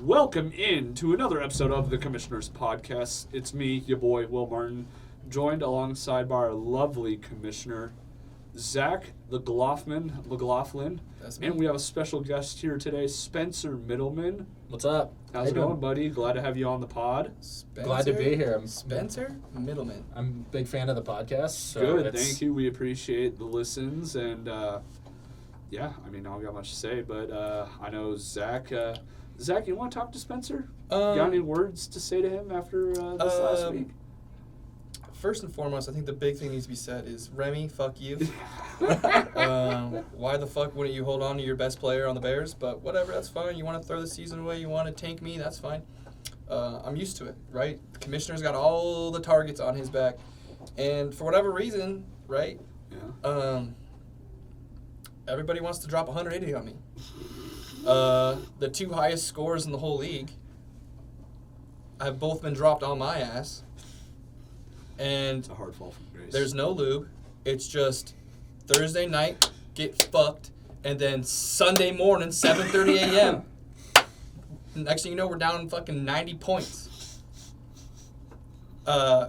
Welcome in to another episode of the Commissioners Podcast. It's me, your boy, Will Martin, joined alongside by our lovely commissioner, Zach McLaughlin. That's me. And we have a special guest here today, Spencer Mittelman. What's up? How's it going, buddy? Glad to have you on the pod. Glad to be here. Spencer Mittelman. I'm a big fan of the podcast. So Good, thank you. We appreciate the listens. And, yeah, I mean, I don't got much to say, but I know Zach... Zach, you want to talk to Spencer? Got any words to say to him after this last week? First and foremost, I think the big thing needs to be said is, Remy, fuck you. Why the fuck wouldn't you hold on to your best player on the Bears? But whatever, that's fine. You want to throw the season away, you want to tank me, that's fine. I'm used to it, right? The commissioner's got all the targets on his back. And for whatever reason, right? Yeah. Everybody wants to drop 180 on me. The two highest scores in the whole league have both been dropped on my ass. And It's a hard fall from grace. there's no lube. It's just Thursday night, get fucked, and then Sunday morning, 7:30 a.m. Next thing you know, we're down fucking 90 points.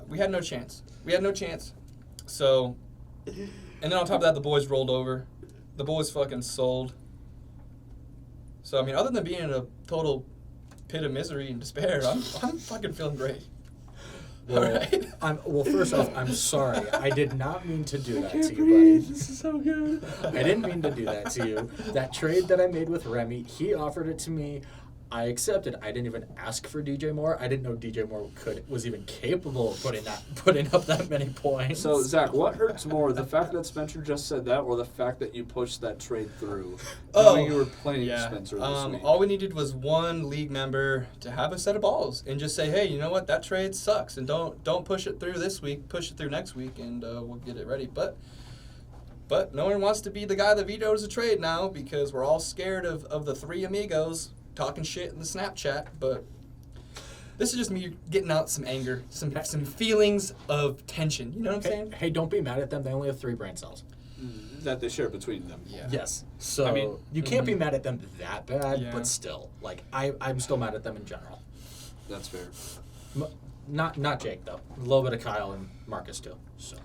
We had no chance. So, and then on top of that, the boys rolled over. The boys fucking sold. So, I mean, other than being in a total pit of misery and despair, I'm fucking feeling great. Well, All right? First off, I'm sorry. I did not mean to do that to you, buddy. This is so good. I didn't mean to do that to you. That trade that I made with Remy, he offered it to me. I accepted. I didn't even ask for DJ Moore. I didn't know DJ Moore was even capable of putting up that many points. So, Zach, what hurts more, the fact that Spencer just said that or the fact that you pushed that trade through? Knowing you were playing Spencer this week. All we needed was one league member to have a set of balls and just say, hey, you know what, that trade sucks, and don't push it through this week, push it through next week, and we'll get it ready. But no one wants to be the guy that vetoes a trade now because we're all scared of the three amigos talking shit in the Snapchat. But this is just me getting out some anger, some feelings of tension. You know what I'm saying? Hey, don't be mad at them. They only have 3 brain cells. That they share between them. Yeah. Yes. So, I mean, you can't be mad at them that bad, Yeah. but still. Like, I'm still mad at them in general. That's fair. Not Jake, though. A little bit of Kyle and Marcus, too. So.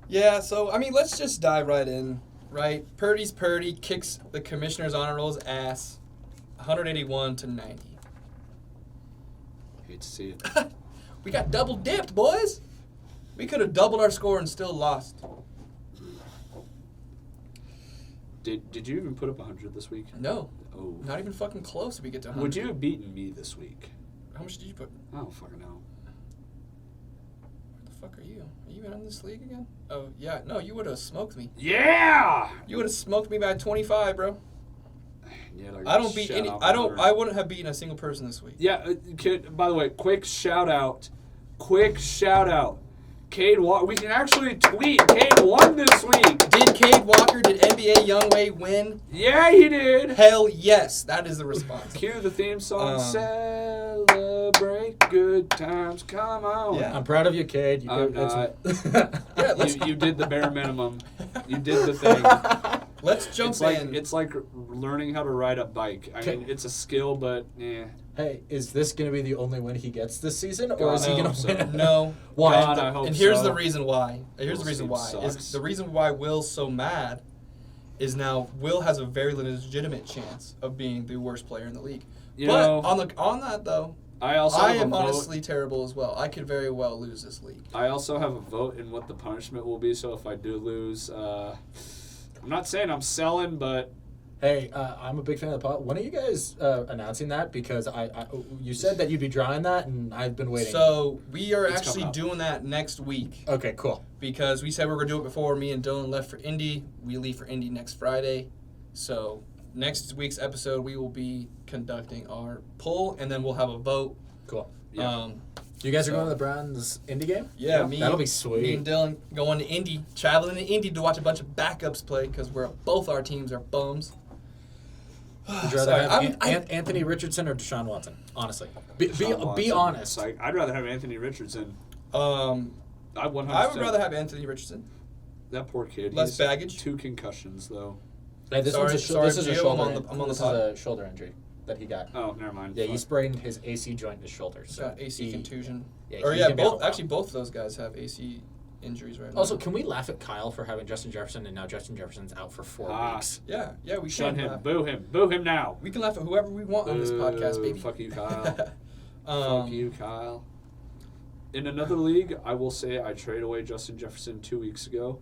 Yeah, so, I mean, let's just dive right in, right? Purdy's Purdy kicks the commissioner's honor roll's ass 181 to 90. Hate to see it. We got double dipped, boys. We could have doubled our score and still lost. Did you even put up 100 this week? No, Oh. not even fucking close if we get to 100. Would you have beaten me this week? How much did you put? I don't fucking know. Where the fuck are you? Are you in this league again? Oh, yeah. No, you would have smoked me. Yeah! You would have smoked me by 25, bro. Yeah, I don't beat any. I wouldn't have beaten a single person this week. Yeah, by the way, quick shout out. Cade Walker. We can actually tweet. Cade won this week. Did Cade Walker, did NBA Youngway win? Yeah, he did. Hell yes. That is the response. Cue the theme song. Celebrate good times. Come on. Yeah. I'm proud of you, Cade. I'm not. Yeah, let's, You did the bare minimum. You did the thing. let's jump in. It's like learning how to ride a bike. I mean, it's a skill, but yeah. Hey, is this going to be the only win he gets this season, or God, is he going so. to win? No. Why? God, I hope And here's so. the reason why. Here's the Will's reason team why. sucks. Is the reason why Will's so mad is now Will has a very legitimate chance of being the worst player in the league. You But know, on that though, I also I have am a vote. honestly terrible as well. I could very well lose this league. I also have a vote in what the punishment will be. So if I do lose, I'm not saying I'm selling, but Hey, I'm a big fan of the pod. When are you guys announcing that? Because you said that you'd be drawing that, and I've been waiting. So we are It's actually coming up. doing that next week Okay, cool. because we said we were gonna do it before me and Dylan left for Indy. We leave for Indy next Friday. So next week's episode we will be conducting our poll and then we'll have a vote. Cool. yeah. You guys are So- going to the Browns Indy game? Yeah, That'll be sweet. Me and Dylan going to Indy, traveling to Indy to watch a bunch of backups play because both our teams are bums. Would you rather have Anthony Richardson or Deshaun Watson? Honestly, be honest. Like, I'd rather have Anthony Richardson. I I 100%. would rather have Anthony Richardson. That poor kid. Less He's baggage. 2 concussions though. Hey, this Sorry, is a Gio, shoulder. I'm on the This is pod. a shoulder injury. that he got. Oh, never mind. Yeah, he Fuck. sprained his AC joint in his shoulder. He's So got AC contusion. Yeah, Or he's yeah, gonna be out a while. both of those guys have AC injuries right now. Also, can we laugh at Kyle for having Justin Jefferson and now Justin Jefferson's out for 4 weeks? Yeah, we Shun can him. laugh. Boo him now. We can laugh at whoever we want on this podcast, baby. Fuck you, Kyle. Um, Fuck you, Kyle. In another league, I will say I traded away Justin Jefferson 2 weeks ago.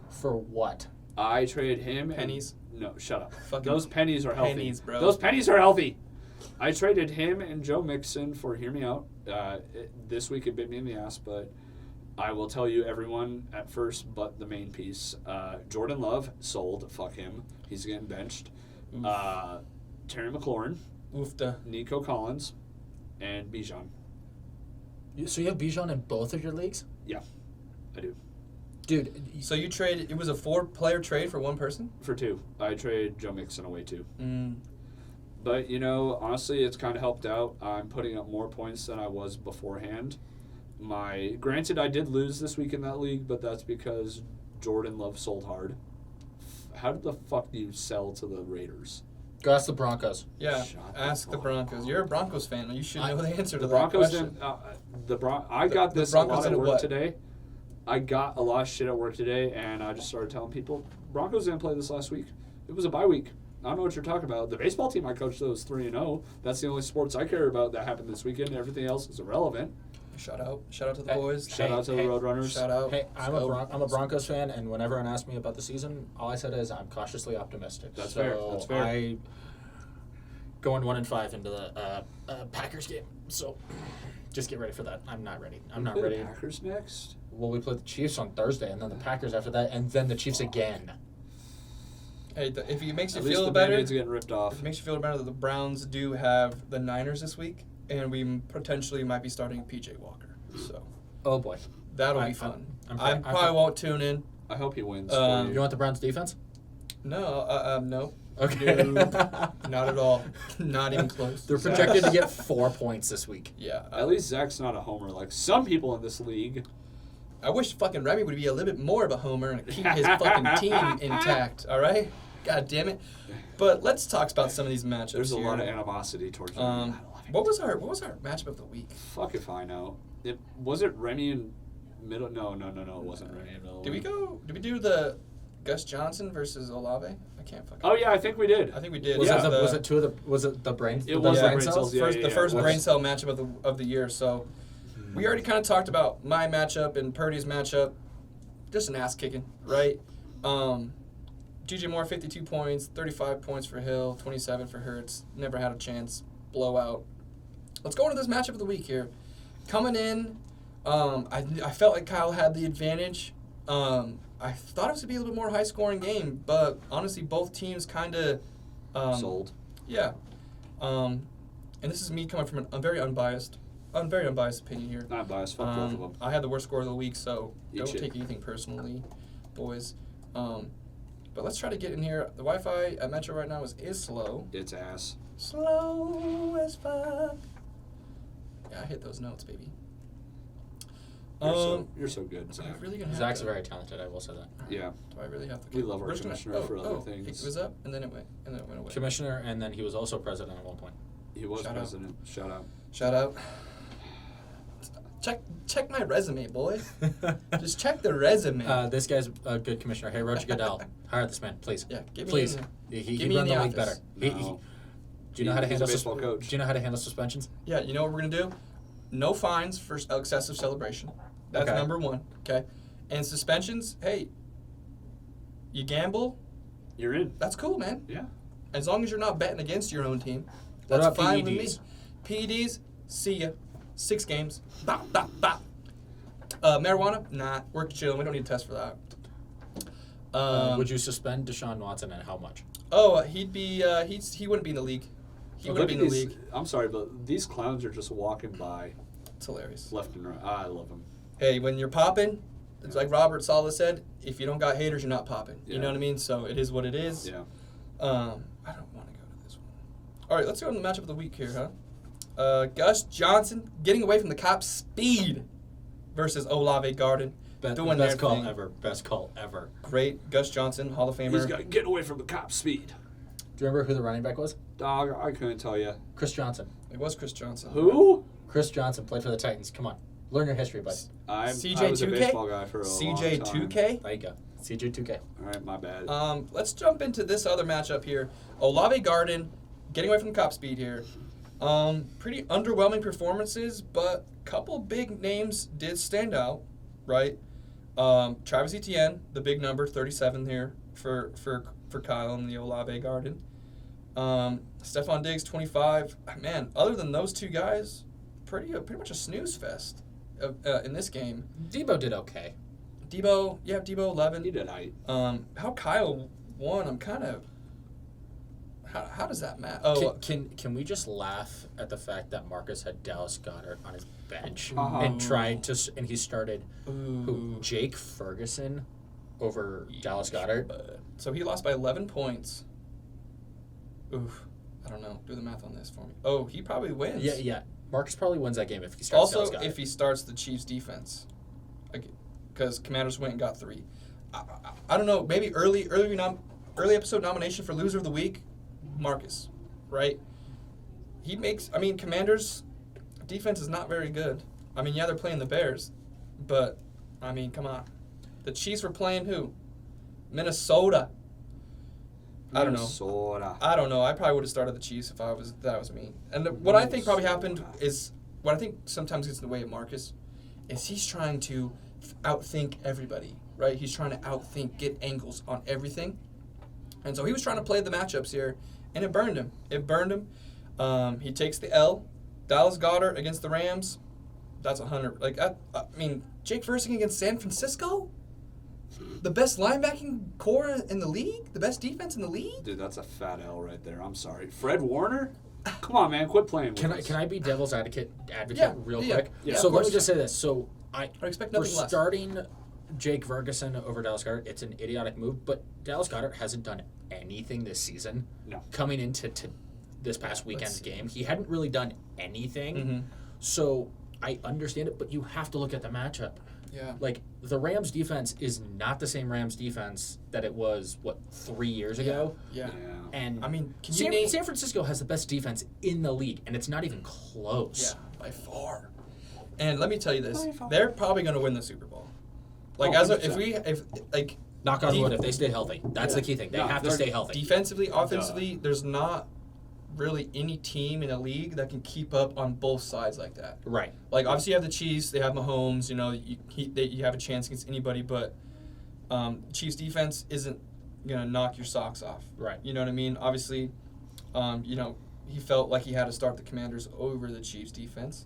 For what? I traded him. Pennies? No, shut up. Fucking Those pennies are healthy. pennies, bro. Those pennies are healthy. I traded him and Joe Mixon for, hear me out, this week it bit me in the ass, but I will tell you everyone at first but the main piece. Jordan Love sold. Fuck him. He's getting benched. Terry McLaurin, Oofta. Nico Collins, and Bijan. So you have Bijan in both of your leagues? Yeah, I do. Dude, So you traded, it was a 4-player trade for one person? For 2. I traded Joe Mixon away too. Mm. But, honestly, it's kind of helped out. I'm putting up more points than I was beforehand. Granted, I did lose this week in that league, but that's because Jordan Love sold hard. How the fuck do you sell to the Raiders? go ask the Broncos. Yeah, Shut ask the up. Broncos. You're a Broncos fan. You should know the answer to The that Broncos question. didn't. I got the this a Broncos lot did at work what? today. I got a lot of shit at work today, and I just started telling people Broncos didn't play this last week. It was a bye week. I don't know what you're talking about. The baseball team I coached was 3-0. That's the only sports I care about that happened this weekend. Everything else is irrelevant. Shout out to the Hey, boys. Shout out to the Roadrunners. Shout out. Hey, I'm Let's a go. I'm a Broncos fan, and when everyone asks me about the season, all I said is I'm cautiously optimistic. That's so fair. That's fair. I going 1-5 into the Packers game. So just get ready for that. I'm not ready. I'm not Who, ready. The Packers next. Well, we play the Chiefs on Thursday, and then the Packers after that, and then the Chiefs again. Hey, if it makes you At least feel the better, Band-Aid's getting ripped off. if it makes you feel better that the Browns do have the Niners this week, and we potentially might be starting PJ Walker. So Oh boy. that'll I- be fun. I'm- I I'm- probably won't tune in. I hope he wins. Um, You want the Browns defense? No, no. Okay. No, not at all. Not even close. They're projected to get 4 points this week. Yeah. At least Zach's not a homer like some people in this league. I wish fucking Remy would be a little bit more of a homer and keep his fucking team intact. All right. God damn it. But let's talk about some of these matchups. There's a here. lot of animosity towards him. I love it. What was our matchup of the week? Fuck if I know. Was it Remy and Middle? No, it wasn't Remy and Middle. Did we do the Gus Johnson versus Olave? I can't fucking. Oh yeah, I think we did. I think we did. Was, Yeah. was it the brain? It the was brain the brain cells? cells, yeah. The first Which- brain cell matchup of the year. So we already kind of talked about my matchup and Purdy's matchup. Just an ass kicking, right? DJ Moore 52 points, 35 points for Hill, 27 for Hurts. Never had a chance. Blowout. Let's go into this matchup of the week here. Coming in, I felt like Kyle had the advantage. I thought it was going to be a little bit more high-scoring game, but honestly, both teams kind of Sold. Yeah. And this is me coming from a very unbiased opinion here. Not biased. Fuck both of them. I had the worst score of the week, so Eat don't shit. take anything personally, boys. But let's try to get in here. The Wi-Fi at Metro right now is slow. It's ass. Slow as fuck. Yeah, I hit those notes, baby. You're so good, am Zach. I really gonna have Zach's to, very talented, I will say that. Yeah. Do I really have to? We love our We're just commissioner for other things. It was up, and then it went away. Commissioner, and then he was also president at one point. He was Shout out. president. Shout out. Shout out. Check my resume, boy. Just check the resume. This guy's a good commissioner. Hey, Roger Goodell, hire this man, please. Yeah, get me Please. in there. He Get can me run in the the league better. office. No. Do you know how to He's a handle baseball coach. Do you know how to handle suspensions? Yeah, you know what we're gonna do? No fines for excessive celebration. That's Okay. number one. Okay, and suspensions. Hey, you gamble. You're in. That's cool, man. Yeah. As long as you're not betting against your own team, What that's about fine with me. PEDs? PEDs, see ya. 6 games. Bop, bop, bop. Marijuana? Nah, we're chilling. We don't need a test for that. Would you suspend Deshaun Watson, and how much? Oh, he'd be. He wouldn't be in the league. He Look wouldn't be at in the these- league. I'm sorry, but these clowns are just walking by It's hilarious. left and right. I love them. Hey, when you're popping, it's like Robert Saleh said, if you don't got haters, you're not popping. You Yeah. know what I mean? So it is what it is. Yeah. I don't want to go to this one. All right, let's go to the matchup of the week here, huh? Gus Johnson getting away from the cops' speed versus Olave Garden. Doing Best their call thing. ever. Best call ever. Great. Gus Johnson, Hall of He's Famer. got to get away from the cop speed. Do you remember who the running back was? Dog, I couldn't tell you. Chris Johnson. It was Chris Johnson. Who? Chris Johnson played for the Titans. Come on. Learn your history, buddy. I was a CJ2K? baseball guy for a long time. CJ2K? There you go. CJ2K. All right, my bad. Let's jump into this other matchup here. Olave Garden, getting away from cop speed here. Pretty underwhelming performances, but a couple big names did stand out, right? Travis Etienne, the big number, 37 here for Kyle in the Olave Garden. Stephon Diggs, 25. Man, other than those two guys, pretty much a snooze fest in this game. Debo did okay. Debo 11. He did height. How Kyle won, I'm kind of... How does that matter? Oh, Can we just laugh at the fact that Marcus had Dallas Goedert on his bench Uh-huh. and tried to, and he started Ooh. Jake Ferguson over Dallas Goedert? So he lost by 11 points. Oof. I don't know. Do the math on this for me. Oh, he probably wins. Yeah. Marcus probably wins that game if he starts Also, Dallas Goedert. if he starts the Chiefs' defense, because Commanders went and got 3. I don't know. Maybe early episode nomination for Loser of the Week, Marcus, right? He makes. I mean, Commanders' defense is not very good. I mean, yeah, they're playing the Bears, but I mean, come on. The Chiefs were playing who? Minnesota. I don't know. I don't know. I probably would have started the Chiefs if that was me. And what I think probably happened is what I think sometimes gets in the way of Marcus is he's trying to outthink everybody, right? He's trying to get angles on everything. And so he was trying to play the matchups here, and it burned him. He takes the L. Dallas Goedert against the Rams. That's 100. I mean, Jake Ferguson against San Francisco? The best linebacking core in the league? The best defense in the league? Dude, that's a fat L right there. I'm sorry. Fred Warner? Come on, man. Quit playing with us. Can I be devil's advocate real yeah, quick? yeah, So of let me course. just say this. So I expect we're nothing less. starting Jake Ferguson over Dallas Goedert. It's an idiotic move, but Dallas Goedert hasn't done anything this season. No. Coming into this past weekend's game, he hadn't really done anything. Mm-hmm. So I understand it, but you have to look at the matchup. Yeah. Like, the Rams defense is not the same Rams defense that it was, 3 years ago? Yeah. And I mean, San Francisco has the best defense in the league, and it's not even close. Yeah, by far. And let me tell you this: By far. they're probably going to win the Super Bowl. Like, Oh, if Knock on Def- wood, if they stay healthy. That's the key thing. They No, have to they're stay healthy. defensively, offensively, there's not really any team in a league that can keep up on both sides like that. Right. Like, obviously, you have the Chiefs, they have Mahomes. You know, you have a chance against anybody, but Chiefs defense isn't gonna knock your socks off. Right. You know what I mean? Obviously, he felt like he had to start the Commanders over the Chiefs defense.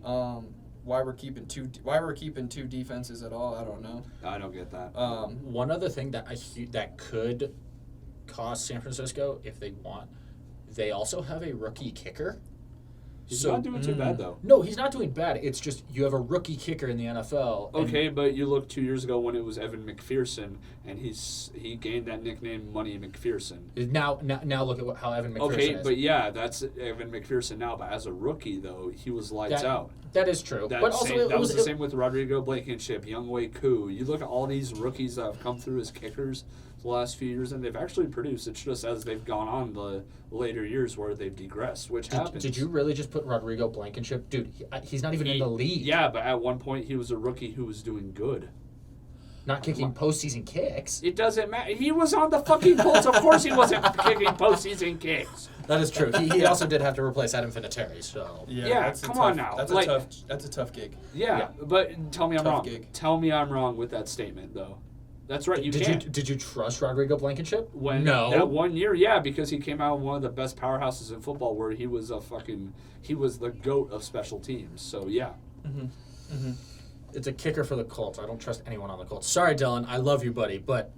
Why we're keeping two defenses at all, I don't know. I don't get that. One other thing that that could cost San Francisco, if they want, they also have a rookie kicker. He's not doing too bad, though. No, he's not doing bad. It's just you have a rookie kicker in the NFL. Okay, but you look 2 years ago when it was Evan McPherson, and he gained that nickname Money McPherson. Now look at how Evan McPherson Okay, is. but yeah, that's Evan McPherson now. But as a rookie, though, he was lights out. That is true. That But also, that was the same with Rodrigo Blankenship, Younghoe Koo. You look at all these rookies that have come through as kickers the last few years, and they've actually produced. It's just as they've gone on the later years where they've digressed, which happens. Did you really just put Rodrigo Blankenship? Dude, he's not even in the league. Yeah, but at one point he was a rookie who was doing good. Not kicking postseason kicks. It doesn't matter. He was on the fucking Colts. Of course he wasn't kicking postseason kicks. That is true. He also did have to replace Adam Vinatieri, so... Yeah, come on now. That's Like- a tough gig. Yeah, but tell me I'm Tough wrong. gig. Tell me I'm wrong with that statement, though. That's right. You can't. Did you trust Rodrigo Blankenship? No. That 1 year, yeah, because he came out of one of the best powerhouses in football where he was the GOAT of special teams. So, yeah. It's a kicker for the Colts. I don't trust anyone on the Colts. Sorry, Dylan. I love you, buddy, but...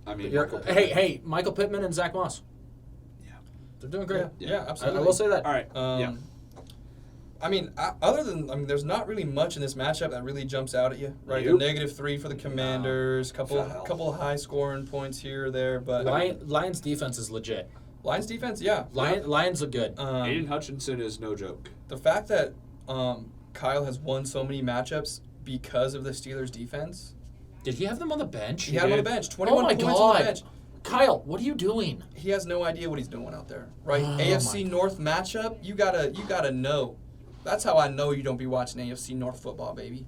I mean, Hey, Michael Pittman and Zach Moss. Yeah. They're doing great. Yeah, I absolutely. will say that. All right. Yeah. I mean, there's not really much in this matchup that really jumps out at you, right? Nope. The -3 for the Commanders, couple of high scoring points here or there, but Lions defense is legit. Lions defense, yeah. Lions look good. Aiden Hutchinson is no joke. The fact that Kyle has won so many matchups because of the Steelers defense. Did he have them on the bench? He had him on the bench. 21 Oh my points on God. the bench. Kyle, what are you doing? He has no idea what he's doing out there, right? Oh, AFC my North matchup, you gotta know. That's how I know you don't be watching AFC North football, baby,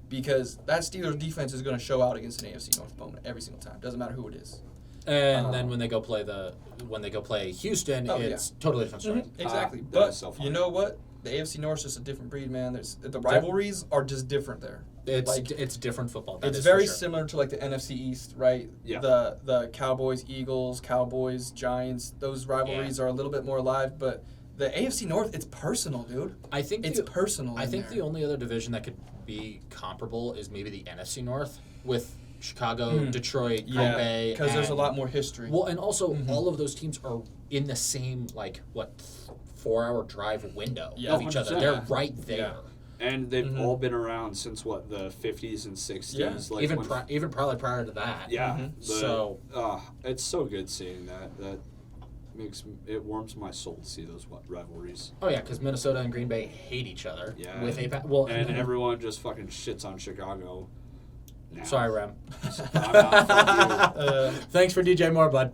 because that Steelers defense is going to show out against an AFC North opponent every single time. Doesn't matter who it is. And then when they go play Houston, it's totally different story. Exactly. That But is so funny. you know what? The AFC North is just a different breed, man. The rivalries are just different there. It's different football. That It's is very for sure. similar to like the NFC East, right? Yeah. The Cowboys, Eagles, Cowboys, Giants. Those rivalries are a little bit more alive, but the AFC North, it's personal, dude. I think It's personal. I think the only other division that could be comparable is maybe the NFC North with Chicago, Detroit, Green Bay. because there's a and- lot more history. Well, and also all of those teams are in the same 4-hour drive window of each other. 100%. They're right there. Yeah. And they've all been around since the 50s and 60s. Yeah. Like Even when- even probably prior to that. Yeah. Mhm. So- it's so good seeing that. That it warms my soul to see those rivalries. Oh yeah, because Minnesota and Green Bay hate each other. Yeah. With And everyone just fucking shits on Chicago. Now. Sorry, Rem. I'm out, fuck Thanks for DJ Moore, bud.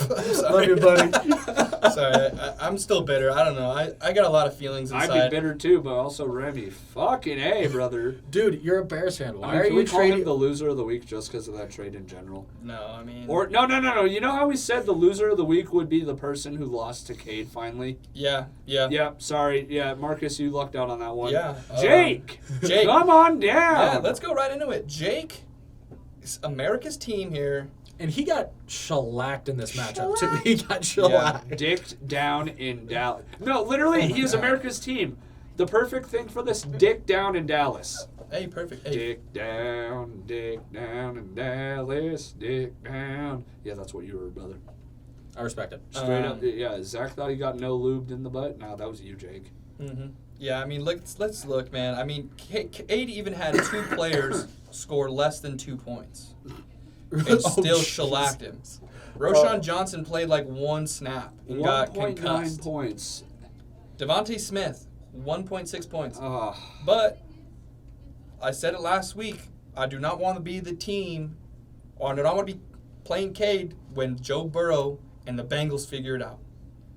Love you, buddy. Sorry, I'm still bitter. I don't know. I got a lot of feelings inside. I'd be bitter too, but also Remy. Fucking A, brother. Dude, you're a Bears fan. Why I mean, are can you we call him trading? the loser of the week just because of that trade in general? No, I mean. Or no. You know how we said the loser of the week would be the person who lost to Cade finally? Yeah. Yeah, sorry. Yeah, Marcus, you lucked out on that one. Yeah, Jake, Jake. come on down. Yeah, let's go right into it. Jake, is America's team here. And he got shellacked in this matchup too. Shellacked. He got shellacked. Dicked down in Dallas. No, literally, he is America's team. The perfect thing for this, dick down in Dallas. Hey, perfect. Hey. Dick down in Dallas, dick down. Yeah, that's what you were, brother. I respect it. Straight up, yeah. Zach thought he got no lubed in the butt. No, that was you, Jake. Mm-hmm. Yeah, I mean, let's look, man. I mean, Cade even had 2 players score less than 2 points. And still shellacked him. Roshan Johnson played like 1 snap and got 1.9 concussed. points. Devontae Smith, 1.6 points. Ah, But I said it last week. I do not want to be the team, or I do not want to be playing Cade when Joe Burrow and the Bengals figure it out.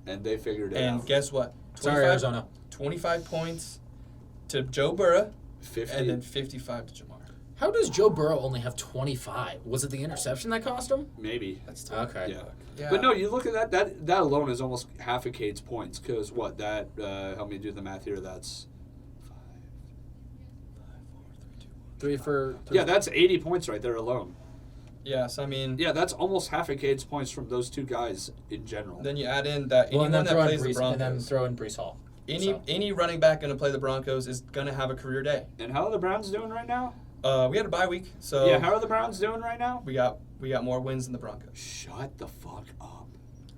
and they figured it And out. guess what? Sorry, Arizona. 25 points to Joe Burrow, 50. and then 55 to Jamar. How does Joe Burrow only have 25? Was it the interception that cost him? Maybe. That's tough. Okay. Yeah. Yeah. But no, you look at that alone is almost half of Cade's points. Because help me do the math here, that's... 3 for... Yeah, that's 80 points right there alone. Yes, I mean, Yeah, that's almost half of Cade's points from those two guys in general. then you add in that Well, anyone and then that plays the and then Broncos, throw in Brees Hall. So. any running back going to play the Broncos is going to have a career day. And how are the Browns doing right now? We had a bye week, so Yeah, how are the Browns doing right now? we got more wins than the Broncos. Shut the fuck up.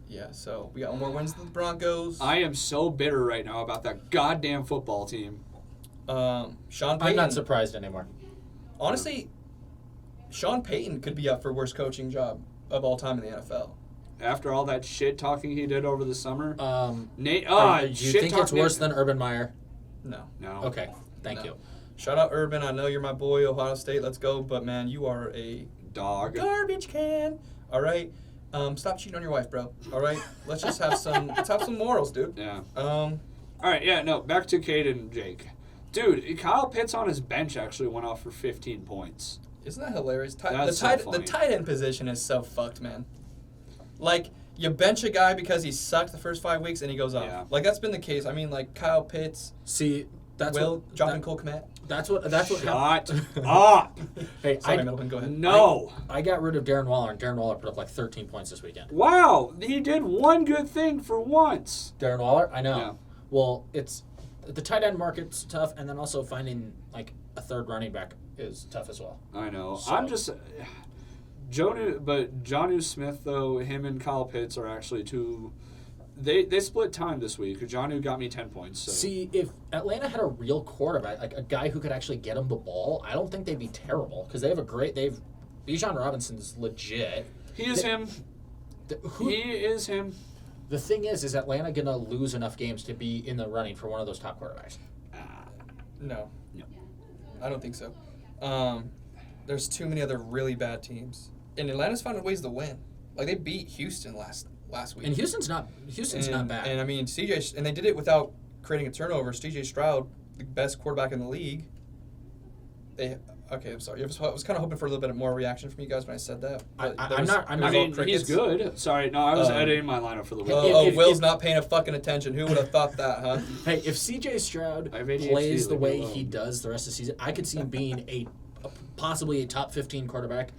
Yeah, so we got more wins than the Broncos. I am so bitter right now about that goddamn football team. Sean Payton. I'm not surprised anymore. Honestly, Sean Payton could be up for worst coaching job of all time in the NFL. After all that shit talking he did over the summer. Do Nate, you shit think it's talking- worse than Urban Meyer? No. No. Okay, thank No. you. Shout out Urban. I know you're my boy, Ohio State. Let's go. But, man, you are a Dog. garbage can. All right? Stop cheating on your wife, bro. All right? Let's just have some morals, dude. Yeah. Um, All right, yeah, no, back to Cade and Jake. Dude, Kyle Pitts on his bench actually went off for 15 points. Isn't that hilarious? That's so the funny. tight end position is so fucked, man. Like, you bench a guy because he sucked the first 5 weeks and he goes off. Yeah. Like, that's been the case. I mean, like, Kyle Pitts, See, that's dropping what Cole Kmet. that's what Shut happened. up. Hey, Sorry, Middleton, go ahead. No. I got rid of Darren Waller, and Darren Waller put up like 13 points this weekend. Wow, he did one good thing for once. Darren Waller, I know. Yeah. Well, it's the tight end market's tough, and then also finding like a third running back is tough as well. I know. So- I'm just... Jonnu Smith, though, him and Kyle Pitts are actually two... They split time this week. Jonnu got me 10 points. So. See, if Atlanta had a real quarterback, like a guy who could actually get him the ball, I don't think they'd be terrible because they've Bijan Robinson's legit. He is him. He is him. The thing is Atlanta gonna lose enough games to be in the running for one of those top quarterbacks? No. No. I don't think so. There's too many other really bad teams, and Atlanta's found ways to win. Like they beat Houston last week. And Houston's not bad. And I mean and they did it without creating a turnover. C.J. Stroud, the best quarterback in the league. I'm sorry. I was kind of hoping for a little bit more reaction from you guys when I said that. I'm not. He's good. Sorry, no, I was editing my lineup for the week. Will's not paying a fucking attention. Who would have thought that, huh? Hey, if C.J. Stroud plays the way he does the rest of the season, I could see him being possibly a top 15 quarterback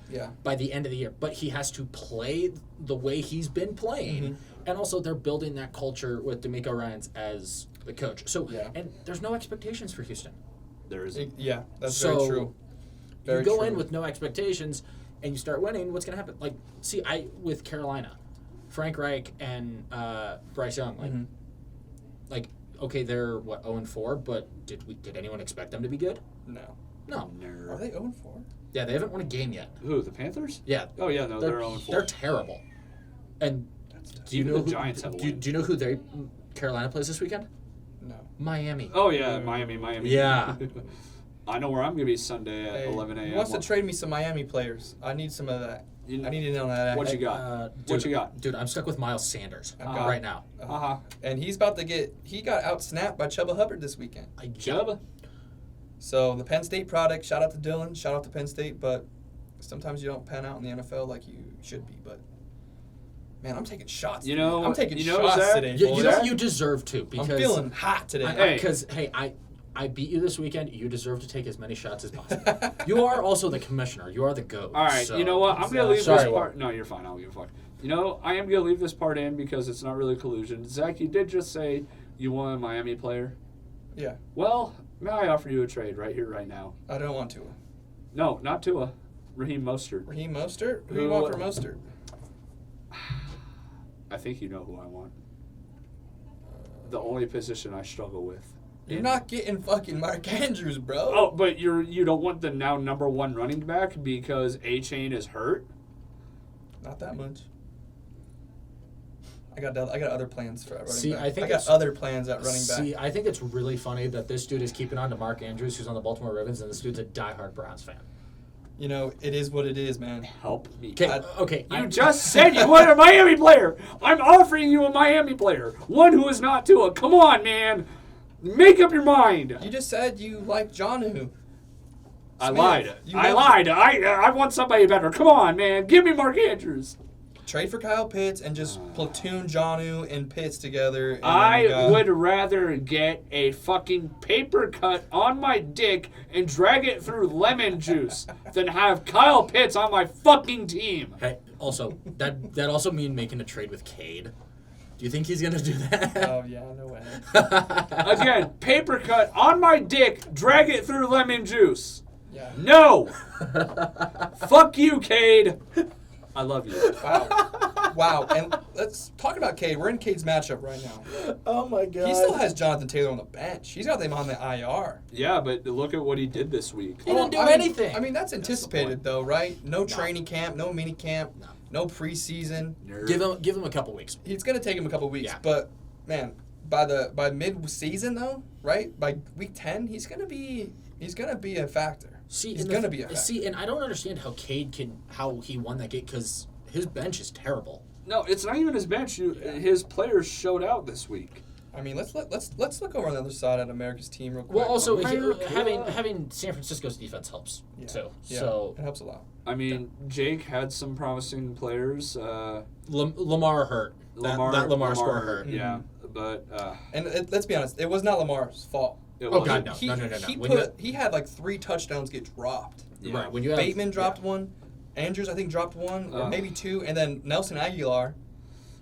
by the end of the year. But he has to play the way he's been playing. Mm-hmm. And also, they're building that culture with DeMeco Ryans as the coach. So, and there's no expectations for Houston. There isn't. Yeah, that's very true. You go in with no expectations, and you start winning. What's going to happen? Like, with Carolina, Frank Reich and Bryce Young, okay, they're 0-4, but did anyone expect them to be good? No. Are they 0-4? Yeah, they haven't won a game yet. Who, the Panthers? Yeah. Oh yeah, no, they're 0-4. They're terrible. And do you know the Giants have a win? Do you know who Carolina plays this weekend? No. Miami. Oh yeah, Miami. Yeah. I know where I'm gonna be Sunday at 11 a.m. Who wants to trade me some Miami players? I need some of that. I need to know that. What you got? What you got? Dude, I'm stuck with Miles Sanders right now. And he's about to he got out-snapped by Chuba Hubbard this weekend. Chuba? So the Penn State product, shout out to Dylan, shout out to Penn State, but sometimes you don't pan out in the NFL like you should be. But man, I'm taking shots. I'm taking shots Zach, today. You deserve to because I'm feeling hot today. Because I beat you this weekend. You deserve to take as many shots as possible. You are also the commissioner. You are the GOAT. All right, so. You know what? I'm going to leave this part. No, you're fine. I don't give a fuck. I am going to leave this part in because it's not really collusion. Zach, you did just say you want a Miami player. Yeah. Well, may I offer you a trade right here, right now? I don't want Tua. No, not Tua. Raheem Mostert. Raheem Mostert? Who do you want for Mostert? I think you know who I want. The only position I struggle with. You're not getting fucking Mark Andrews, bro. Oh, but you don't want the now number one running back because A-Chain is hurt? Not that much. I got other plans for running back. I got other plans at running back. See, I think it's really funny that this dude is keeping on to Mark Andrews, who's on the Baltimore Ravens, and this dude's a diehard Browns fan. It is what it is, man. Help me. Okay. You just said you want a Miami player. I'm offering you a Miami player. One who is not Tua. Come on, man. Make up your mind. You just said you like Jonnu. I lied. I want somebody better. Come on, man. Give me Mark Andrews. Trade for Kyle Pitts and just platoon Jonnu and Pitts together. I would rather get a fucking paper cut on my dick and drag it through lemon juice than have Kyle Pitts on my fucking team. Hey, also, that also mean making a trade with Cade. Do you think he's going to do that? Oh, yeah, no way. Again, paper cut on my dick, drag it through lemon juice. Yeah. No! Fuck you, Cade. I love you. Wow. And let's talk about Cade. We're in Cade's matchup right now. Oh, my God. He still has Jonathan Taylor on the bench. He's got them on the IR. Yeah, but look at what he did this week. He didn't do anything. I mean, that's anticipated, though, right? No training camp, no mini camp. No preseason. Give him a couple weeks. It's gonna take him a couple weeks, but man, by mid-season though, right? By week 10, he's gonna be a factor. He's gonna be a factor. See, and I don't understand how how he won that game because his bench is terrible. No, it's not even his bench. His players showed out this week. I mean, let's look over on the other side at America's team real quick. Well, also having San Francisco's defense helps too. Yeah, so it helps a lot. I mean, Jake had some promising players. Lamar hurt. Lamar score hurt. Yeah, but and let's be honest, it was not Lamar's fault. God, no. He had like 3 touchdowns get dropped. Yeah. Right. When you have, Bateman dropped one, Andrews I think dropped one, or maybe 2, and then Nelson Aguilar,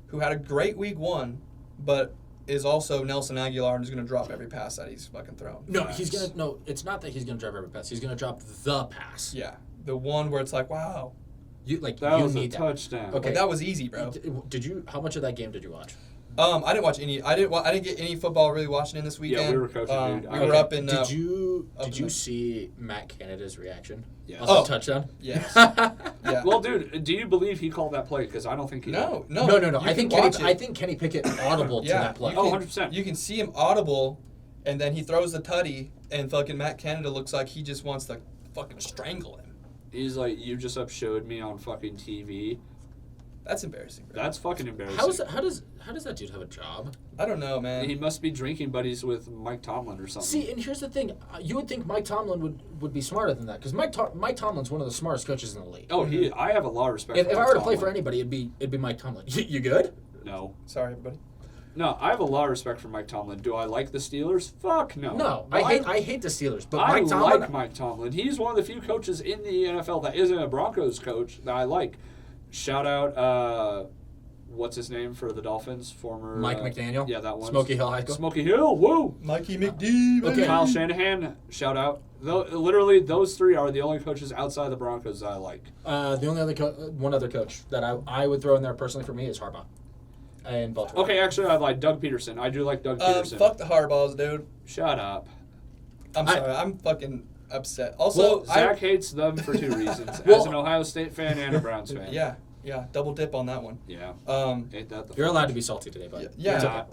who had a great week 1, but is also Nelson Aguilar and is going to drop every pass that he's fucking thrown. No, it's not that he's going to drop every pass. He's going to drop the pass. Yeah, the one where it's like, wow, that was a touchdown. Okay, that was easy, bro. Did you? How much of that game did you watch? I didn't watch any. I didn't get any football really watching in this weekend. Yeah, we were coaching. We were up in. Did you see Matt Canada's reaction? Yes. On the touchdown? Yes. Yeah. Well, dude, do you believe he called that play? Because I don't think he did. No. I think Kenny Pickett audible to that play. 100%. You can see him audible, and then he throws the tutty, and fucking Matt Canada looks like he just wants to fucking strangle him. He's like, you just showed me on fucking TV. That's embarrassing, bro. That's fucking embarrassing. How does that dude have a job? I don't know, man. He must be drinking buddies with Mike Tomlin or something. See, and here's the thing: you would think Mike Tomlin would be smarter than that, because Mike Tomlin's one of the smartest coaches in the league. Oh, I have a lot of respect. If for I Mike were to play Tomlin. for anybody, it'd be Mike Tomlin. You good? No. Sorry, everybody. No, I have a lot of respect for Mike Tomlin. Do I like the Steelers? Fuck no. No, I hate the Steelers, but I Mike Tomlin. like Mike Tomlin. He's one of the few coaches in the NFL that isn't a Broncos coach that I like. Shout out, what's his name for the Dolphins? Former Mike McDaniel? Yeah, that one. Smoky Hill High School? Smoky Hill, woo! Mikey McD, baby. Okay. Kyle Shanahan, shout out. Literally, those three are the only coaches outside the Broncos that I like. The only other one other coach that I would throw in there personally for me is Harbaugh. And Baltimore. Okay, actually, I like Doug Peterson. I do like Doug Peterson. Fuck the Harbaughs, dude. Shut up. I'm sorry. I'm fucking upset. Also, Well, Zach hates them for two reasons. As Well- an Ohio State fan and a Browns fan. yeah, double dip on that one. Yeah. Ain't that the You're fuck? allowed to be salty today, bud. Yeah.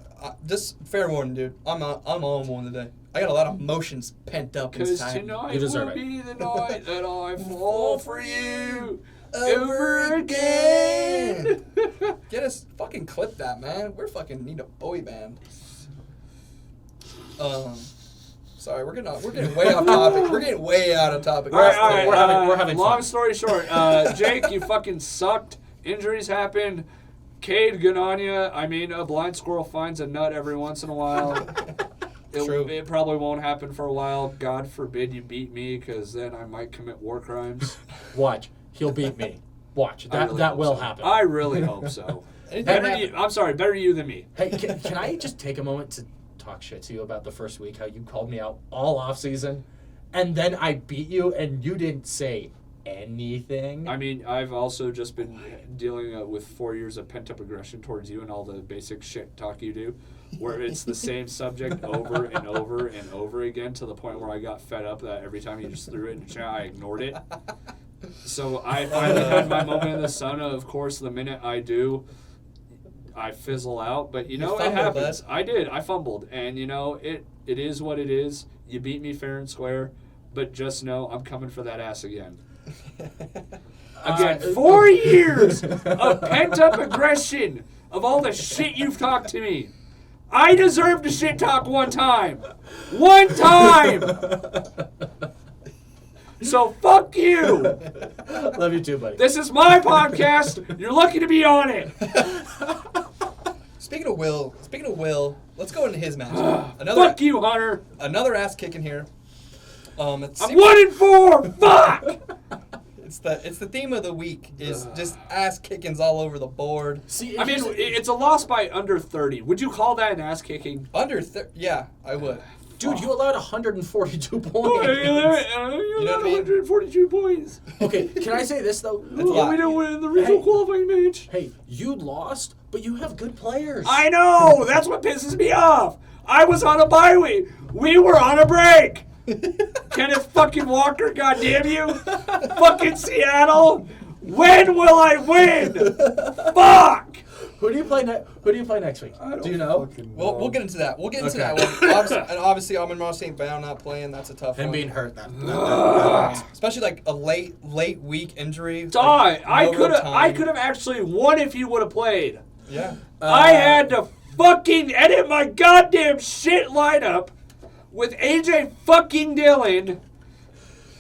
Just fair warning, dude. I'm on one today. I got a lot of emotions pent up Because inside. tonight You deserve will it. be the night that I fall for you Over again. Get us fucking clip that, man. We're fucking need a boy band. Sorry, we're getting way off topic. We're getting way out of topic. All right. We're having long fun. story short, Jake, you fucking sucked. Injuries happen. Cade, good on ya. I mean, a blind squirrel finds a nut every once in a while. True. It probably won't happen for a while. God forbid you beat me, because then I might commit war crimes. Watch. He'll beat me. Watch. I really That hope will so. happen. I really hope so. Anything I'm sorry, better you than me. Hey, can I just take a moment to talk shit to you about the first week, how you called me out all off season, and then I beat you and you didn't say anything? I mean, I've also just been dealing with 4 years of pent-up aggression towards you and all the basic shit talk you do, where it's the same subject over and over and over again, to the point where I got fed up that every time you just threw it in the chat, I ignored it. So I finally had my moment in the sun. Of course, the minute I do, I fizzle out. But, you know, it fumbled, happens. bud. I did. I fumbled. And, you know, it is what it is. You beat me fair and square. But just know I'm coming for that ass again. Again, 4 years of pent-up aggression of all the shit you've talked to me. I deserve to shit talk one time. One time! So fuck you! Love you too, buddy. This is my podcast. You're lucky to be on it. Speaking of Will, let's go into his match. Fuck you, Hunter. Another ass kicking here. I'm 1-4. Fuck! It's the theme of the week is just ass kickings all over the board. See, I mean, it's a loss by under 30. Would you call that an ass kicking? Yeah, I would. dude, you allowed 142 points. You know what I mean? 142 points. Okay, can I say this though? That's a lot. We didn't win the regional Hey. qualifying match. Hey, you lost, but you have good players. I know. That's what pisses me off. I was on a bye week. We were on a break. Kenneth fucking Walker, goddamn you. Fucking Seattle. When will I win? Fuck. Who do you play next week? Do you know? Well, we'll get into that. We'll get into Okay. that one. Obviously, Amon-Ra St. Brown not playing. That's a tough Him one. being hurt. That Especially like a late week injury. Die. Like, I no could have. real I time. could have actually won if he would have played. Yeah. I had to fucking edit my goddamn shit lineup with AJ fucking Dillon,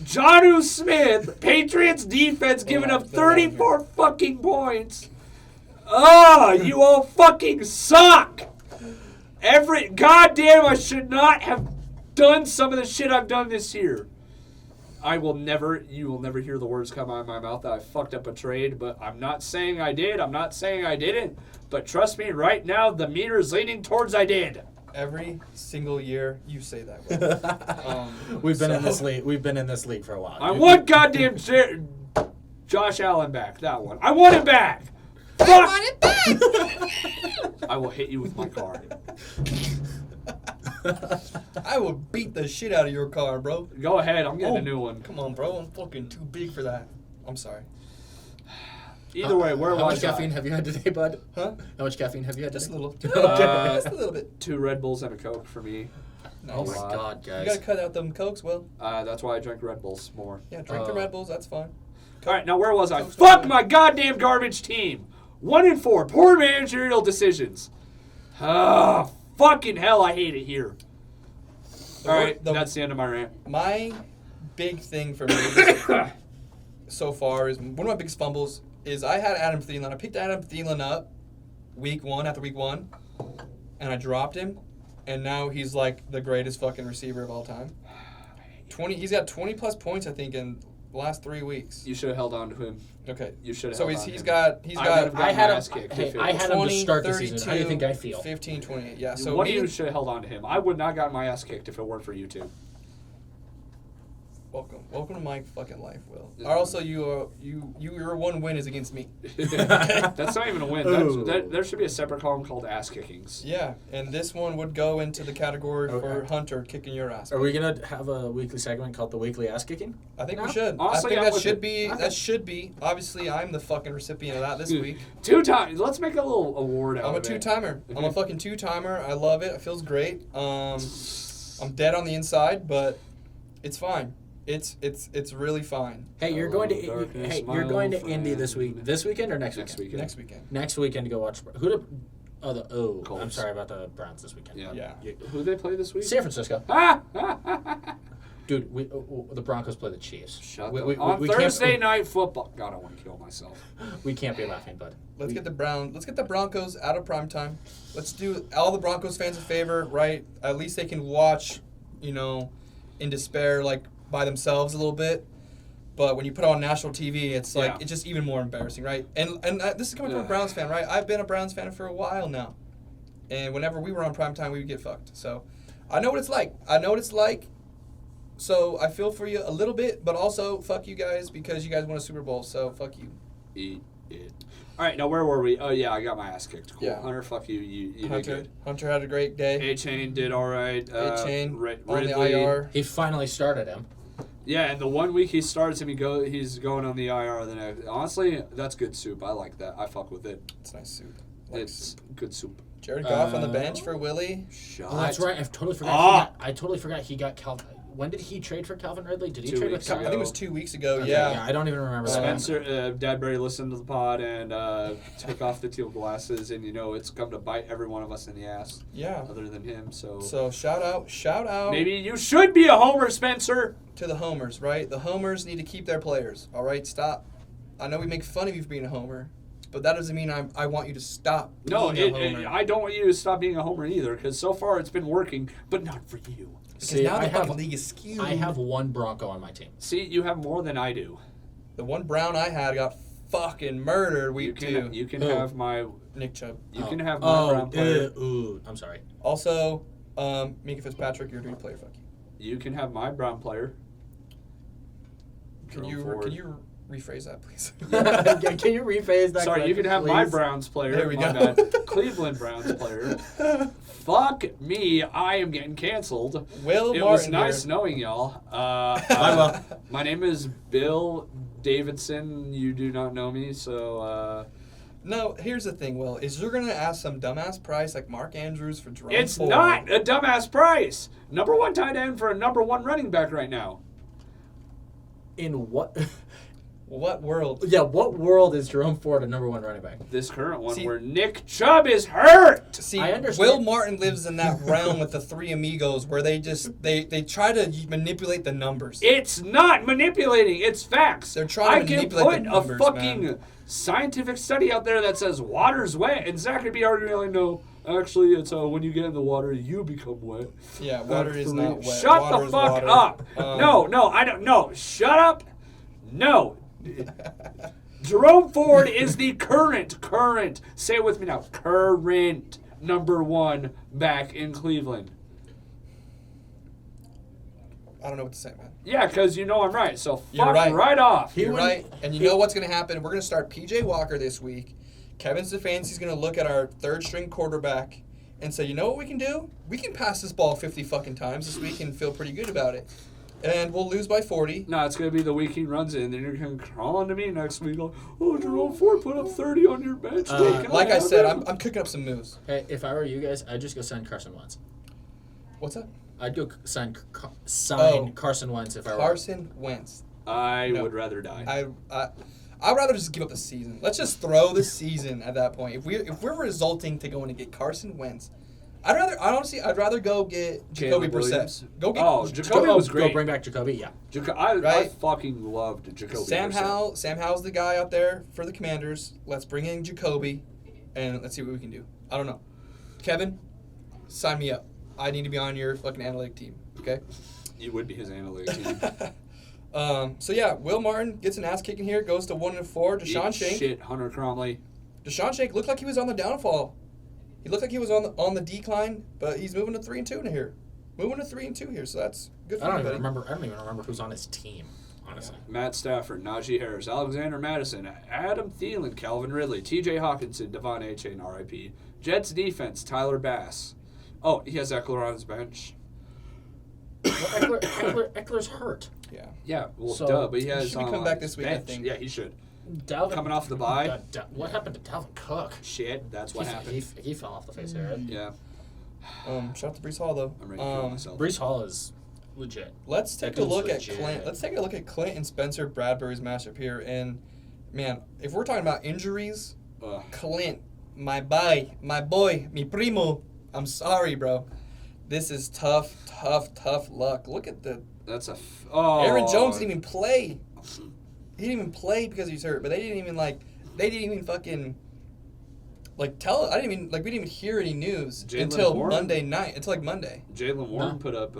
Jonnu Smith, Patriots defense giving up 34 fucking points. You all fucking suck. Goddamn, I should not have done some of the shit I've done this year. You will never hear the words come out of my mouth that I fucked up a trade, but I'm not saying I did. I'm not saying I didn't. But trust me, right now, the meter is leaning towards I did. Every single year you say that. We've been in this league. We've been in this league for a while. I want goddamn Josh Allen back. That one. I want him back. Fuck. I want it back. I will hit you with my car. I will beat the shit out of your car, bro. Go ahead. I'm getting a new one. Come on, bro. I'm fucking too big for that. I'm sorry. Either way, where How much was I? caffeine have you had today, bud? Huh? How much caffeine have you had Just a today? little. Okay. Just a little bit. 2 Red Bulls and a Coke for me. Nice. Oh my God, You guys. gotta cut out them Cokes, Will. That's why I drink Red Bulls more. Yeah, drink the Red Bulls. That's fine. All right, now where was I? Coke's Fuck fine. my goddamn garbage team. 1-4. Poor managerial decisions. Ah, fucking hell, I hate it here. All right, that's the end of my rant. My big thing for me so far is one of my biggest fumbles is I had Adam Thielen. I picked Adam Thielen up after week one, and I dropped him, and now he's like the greatest fucking receiver of all time. He's got 20 plus points, I think, in the last 3 weeks. You should have held on to him. Okay. You should have So held on to he's him. got I had ass kicked. I had him to start the season. How do you think I feel? 15, 28. Yeah. So One of you should have held on to him. I would not have gotten my ass kicked if it weren't for you two. Welcome to my fucking life, Will. Also, your one win is against me. That's not even a win. Ooh. There should be a separate column called ass kickings. Yeah, and this one would go into the category for Okay. Hunter kicking your ass. Are we gonna have a weekly segment called the Weekly Ass Kicking? I think No? we should. Honestly, I think I'm that with should it. be. Okay. That should be. Obviously, I'm the fucking recipient of that this week. 2 times. Let's make a little award out I'm a of it. two-timer. I'm a fucking two-timer. I love it. It feels great. I'm dead on the inside, but it's fine. It's really fine. Hey, you're going to Hello, darkness, hey, my you're going to old Indy this friend. week. This weekend or next Next weekend? weekend. Next weekend. Next weekend to go watch I'm Colts. sorry about the Browns this weekend. Yeah. Yeah. Who they play this week? San Francisco. Ah! Dude, the Broncos play the Chiefs. Shut We- up. we- On we can't- Thursday night football. God, I want to kill myself. We can't be laughing, bud. Let's get the Broncos out of prime time. Let's do all the Broncos fans a favor, right? At least they can watch, in despair, like by themselves a little bit. But when you put it on national TV, it's like Yeah. it's just even more embarrassing, right? And this is coming from a Browns fan, right? I've been a Browns fan for a while now, and whenever we were on prime time, we would get fucked. So I know what it's like. So I feel for you a little bit, but also fuck you guys because you guys won a Super Bowl. So fuck you. Eat it. All right, now where were we? Oh, yeah, I got my ass kicked. Cool. Yeah. Hunter, fuck you. You did Hunter good. had a great day. A-Chain did all right. A-Chain on the Ridley. IR. He finally started him. Yeah, and the 1 week he starts him, he's going on the IR the next. Honestly, that's good soup. I like that. I fuck with it. It's nice soup. It's good soup. Jared Goff on the bench for Willie. Shut. Oh, that's right. I totally forgot he got Calvin. When did he trade for Calvin Ridley? Did he 2 trade weeks with ago. I think it was 2 weeks ago. Okay, Yeah. I don't even remember that. Spencer, Dadbury listened to the pod and took off the teal glasses, and it's come to bite every one of us in the ass, Yeah. other than him. So shout out maybe you should be a homer, Spencer. to the homers, right? The homers need to keep their players. All right, stop. I know we make fun of you for being a homer, but that doesn't mean I want you to stop No, being a homer. I don't want you to stop being a homer either, because so far it's been working, but not for you. Because now the fucking league is skewed. I have one Bronco on my team. See, you have more than I do. The one Brown I had got fucking murdered week 2. You can Who? have my. Nick Chubb. You can have my Brown player. I'm sorry. Also, Minka Fitzpatrick, you're a dream player. Fuck you. You can have my Brown player. Can Jerome you Ford. rephrase that, please? Can you rephrase that? Sorry, you can have my Browns player. There we my go. bad. Cleveland Browns player. Fuck me, I am getting canceled. Will It Martin was nice here. knowing y'all. My name is Bill Davidson. You do not know me, so No, here's the thing, Will. Is you're going to ask some dumbass price like Mark Andrews for Jerome it's Ford. not a dumbass price. Number 1 tight end for a number 1 running back right now. In what? What world? Yeah, what world is Jerome Ford a number 1 running back? This current one See- where Nick Chubb is hurt. See, I understand. Will Martin lives in that realm with the three amigos where they try to manipulate the numbers. It's not manipulating. It's facts. They're trying to I can manipulate put the a numbers, fucking man. scientific study out there that says water's wet, and Zach would be arguing like, no, actually, it's when you get in the water, you become wet. Yeah, water is not wet. Shut Water the is fuck water. up. No, I don't. No, shut up. No. Jerome Ford is the current, say it with me now, current number 1 back in Cleveland. I don't know what to say, man. Yeah, because I'm right, so You're fuck right. off. You're right. And you know what's going to happen? We're going to start P.J. Walker this week. Kevin Stefanski's going to look at our third-string quarterback and say, you know what we can do? We can pass this ball 50 fucking times this week and feel pretty good about it. And we'll lose by 40. No, it's going to be the week he runs in. Then you're going to crawl onto me next week. Like, oh, Jerome Ford put up 30 on your bench. Like I said, I'm cooking up some moves. Hey, if I were you guys, I'd just go sign Carson Wentz. What's that? I'd go sign Carson Wentz if I were. Carson Wentz. I would rather die. I'd rather just give up the season. Let's just throw the season at that point. If we're resulting to going to get Carson Wentz, I'd rather go get Jacoby Brissett. Go get Jacoby was great. Go bring back Jacoby, yeah. I fucking loved Jacoby. Sam Howell's the guy out there for the Commanders. Let's bring in Jacoby, and let's see what we can do. I don't know. Kevin, sign me up. I need to be on your fucking analytic team, okay? You would be his analytic team. So yeah, Will Martin gets an ass kicking here, goes to 1-4. Deshaun Shank. Shit, Hunter Cromley. Deshaun Shank looked like he was on the downfall. He looked like he was on the decline, but he's moving to 3-2 here. So that's good for I don't everybody. even remember who's on his team, honestly. Matt Stafford, Najee Harris, Alexander Madison, Adam Thielen, Calvin Ridley, T.J. Hawkinson, Devon Achane, R.I.P. Jets defense, Tyler Bass. Oh, he has Eckler on his bench. Well, Eckler's hurt. Yeah. Yeah, well, So, but he has. he should be coming back this week, I think. Yeah, he should. Dalvin, Coming off the bye. What happened to Dalvin Cook? Shit, that's what happened. He fell off the face of the earth. Yeah, Shout out to Breece Hall though. I'm ready to kill myself. Breece Hall is legit. Let's take a dude's look legit. at Clint. Let's take a look at Clint and Spencer Bradbury's matchup here. And man, if we're talking about injuries, Clint, my boy, mi primo. I'm sorry, bro. This is tough luck. Look at the. That's a. Aaron Jones didn't even play. He didn't even play because he was hurt. But they didn't even fucking. Tell. I didn't even we didn't even hear any news until Warren? Monday night. Until Monday. Jalen Warren No. put up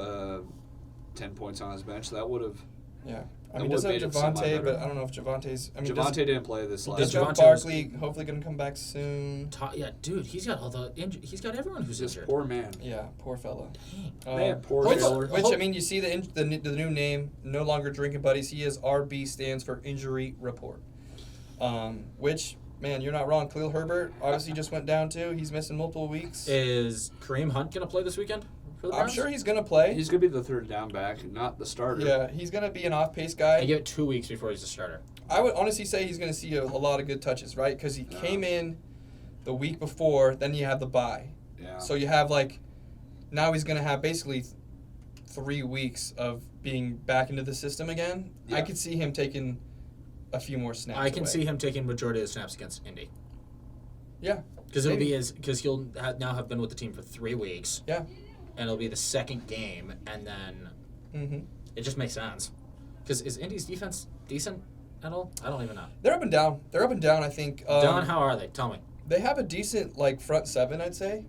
10 points on his bench. That would have. Yeah. I That mean, does have would've made it Javante, semi-better. but I don't know if Javante's. I mean, Javante didn't play this last Does year. Doug Javante was- Barkley hopefully going to come back soon. Yeah, dude, he's got all the he's got everyone who's This injured. poor man. Yeah, poor fella. Dang. Man, poor which, fella. I mean, you see the new name, no longer drinking buddies. He is RB, stands for injury report. Which, man, you're not wrong. Khalil Herbert obviously just went down too. He's missing multiple weeks. Is Kareem Hunt gonna play this weekend for the I'm Browns? sure he's going to play. He's gonna be the third down back, not the starter. Yeah, he's going to be an off-pace I guy. give it 2 weeks before he's a starter. I would honestly say he's going to see a lot of good touches, right? Because he came in the week before, then you have the bye. Yeah. So you have now he's going to have basically 3 weeks of being back into the system again. Yeah. I could see him taking a few more snaps. I can away. see him taking majority of the snaps against Indy. Yeah. Because he'll now have been with the team for 3 weeks. Yeah. And it'll be the second game, and then Mm-hmm. it just makes sense. Because is Indy's defense decent at all? I don't even know. They're up and down. I think. Don, how are they? Tell me. They have a decent front seven, I'd say.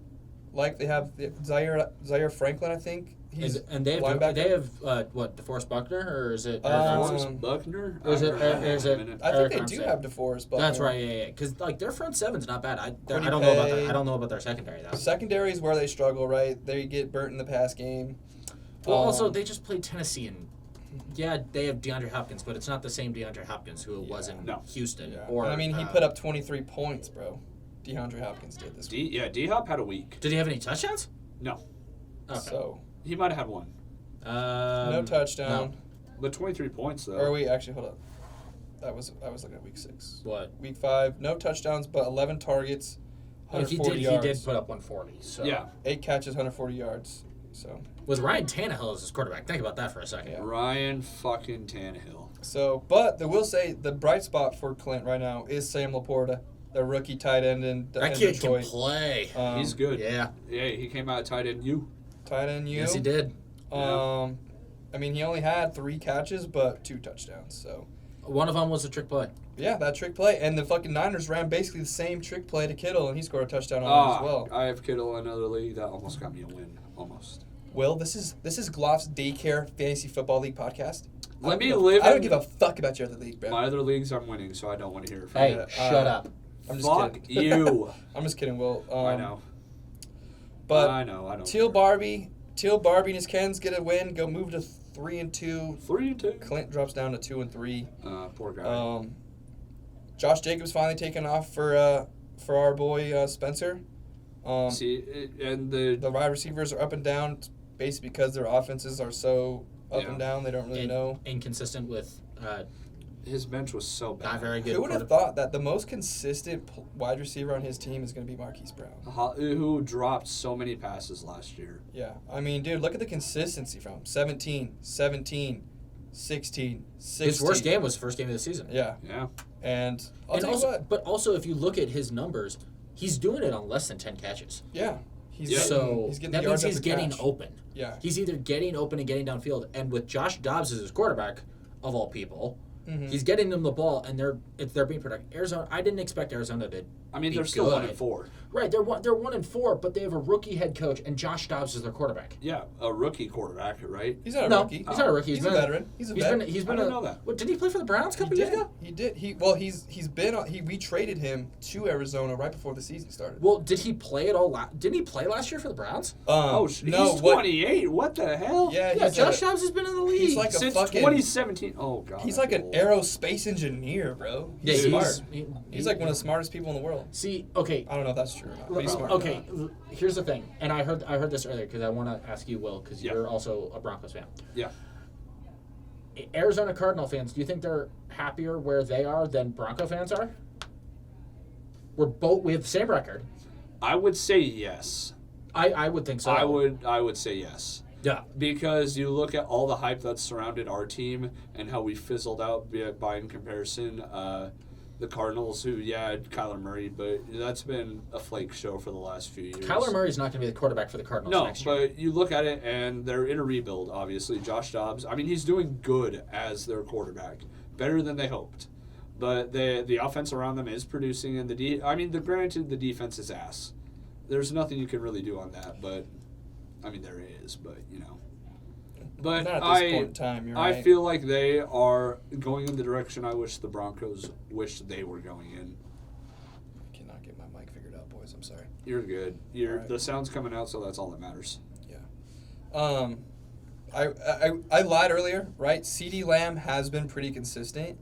They have Zaire Franklin, I think. He's And they have linebacker. what, DeForest Buckner, or is it? Forrest Buckner? Or is it? Is it? I think Eric they do Armstead? have DeForest Buckner. That's right. Yeah. Because their front seven's not bad. I Quiddy don't know about Pay. that. I don't know about their secondary though. Secondary is where they struggle, right? They get burnt in the pass game. Well, also they just played Tennessee, and yeah, they have DeAndre Hopkins, but it's not the same DeAndre Hopkins who it was in Houston. Yeah. Or I mean, he put up 23 points, bro. DeAndre Hopkins did this week. D-Hop had a week. Did he have any touchdowns? No. Okay. So He might have had one. no touchdown. no. But 23 points, though. Or actually hold up. I was looking at week 6. What? Week 5, no touchdowns, but 11 targets, He 140 yards. did put up 140. So Yeah. 8 catches, 140 yards. So with Ryan Tannehill as his quarterback. Think about that for a second. Yeah. Ryan fucking Tannehill. But I will say the bright spot for Clint right now is Sam Laporta, the rookie tight end in That kid Detroit. can play. He's good. Yeah. Yeah, he came out tight end U. Tight end you. Yes, he did. I mean, he only had 3 catches, but 2 touchdowns. So, One of them was a trick play. yeah, that trick play. And the fucking Niners ran basically the same trick play to Kittle, and he scored a touchdown on it as well. I have Kittle in another league. That almost got me a win. Almost. Will, this is Gloff's Daycare Fantasy Football League podcast. Let me live I don't in- give a fuck about your other league, bro. My other leagues, I'm winning, so I don't want to hear it from Hey, you. shut up. I'm just Fuck kidding. you. I'm just kidding, Will. I know. But I know. I don't. Teal Barbie and his Kens get a win. Go move to 3-2. 3-2. Clint drops down to 2-3. Poor guy. Josh Jacobs finally taken off for our boy Spencer. And The wide receivers are up and down, basically because their offenses are so up and down. They don't really know. Inconsistent with His bench was so bad. Not very good. Who would have thought that the most consistent wide receiver on his team is going to be Marquise Brown? Who dropped so many passes last year. Yeah. I mean, dude, look at the consistency from him. 17, 17, 16, 16. His worst game was the first game of the season. Yeah. Yeah. And I'll tell also, you what. But also, if you look at his numbers, he's doing it on less than 10 catches. Yeah. He's So getting that the means yards he's after getting catch. open. Yeah. He's either getting open and getting downfield, and with Josh Dobbs as his quarterback, of all people, he's getting them the ball, and they're being productive. Arizona, I didn't expect Arizona to. I mean, be they're still good. 1-4. Right, they're 1-4, but they have a rookie head coach, and Josh Dobbs is their quarterback. Yeah, a rookie quarterback, right? He's not a No, rookie. he's not a rookie. He's a veteran. He's a vet. He's I been didn't know that. What, did he play for the Browns a couple He years did. ago? He did. We traded him to Arizona right before the season started. Well, did he play at all? Didn't he play last year for the Browns? No, He's what? 28. What the hell? Yeah, Yeah, he's Josh a- Dobbs has been in the league. he's like a Since fucking- 2017. Oh, God. He's I like feel an old. aerospace engineer, bro. Yeah, He's smart. he- He's like one of the smartest people in the world. See, okay, I don't know if that's true or not, but he's smart. okay. Here's the thing, and I heard this earlier because I want to ask you, Will, because Yeah. you're also a Broncos fan. Yeah. Arizona Cardinal fans, do you think they're happier where they are than Bronco fans are? We have the same record. I would say yes. I would think so. I would say yes. Yeah. Because you look at all the hype that's surrounded our team and how we fizzled out by in comparison. The Cardinals, who, had Kyler Murray, but that's been a flake show for the last few years. Kyler Murray's not going to be the quarterback for the Cardinals No, next year. but you look at it, and they're in a rebuild, obviously. Josh Dobbs, I mean, he's doing good as their quarterback. Better than they hoped. But the offense around them is producing, and granted, the defense is ass. There's nothing you can really do on that, but, I mean, there is, but, But Not at this point in time, you're I right. feel like they are going in the direction I wish the Broncos wished they were going in. I cannot get my mic figured out, boys. I'm sorry. You're good. Alright. The sound's coming out, so that's all that matters. Yeah. I lied earlier, right? CeeDee Lamb has been pretty consistent,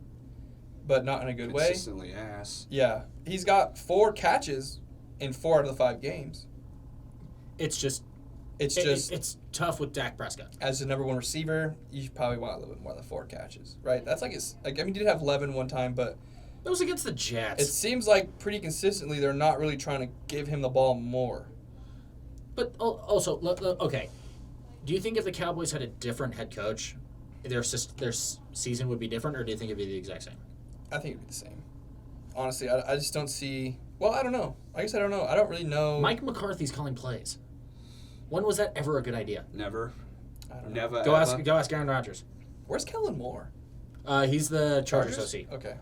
but not in a good way. Consistently ass. Yeah. He's got 4 catches in 4 out of the 5 games. It's just it's tough with Dak Prescott. As the number 1 receiver, you probably want a little bit more than 4 catches, right? That's he did have 11 one time, but That was against the Jets. it seems like pretty consistently they're not really trying to give him the ball more. But also, okay. Do you think if the Cowboys had a different head coach, their season would be different, or do you think it'd be the exact same? I think it'd be the same. Honestly, I just don't see. Well, I don't know. I guess I don't know. I don't really know. Mike McCarthy's calling plays. When was that ever a good idea? Never. I don't know. Never. Go ever. ask Aaron Rodgers. Where's Kellen Moore? He's the Chargers OC. Okay.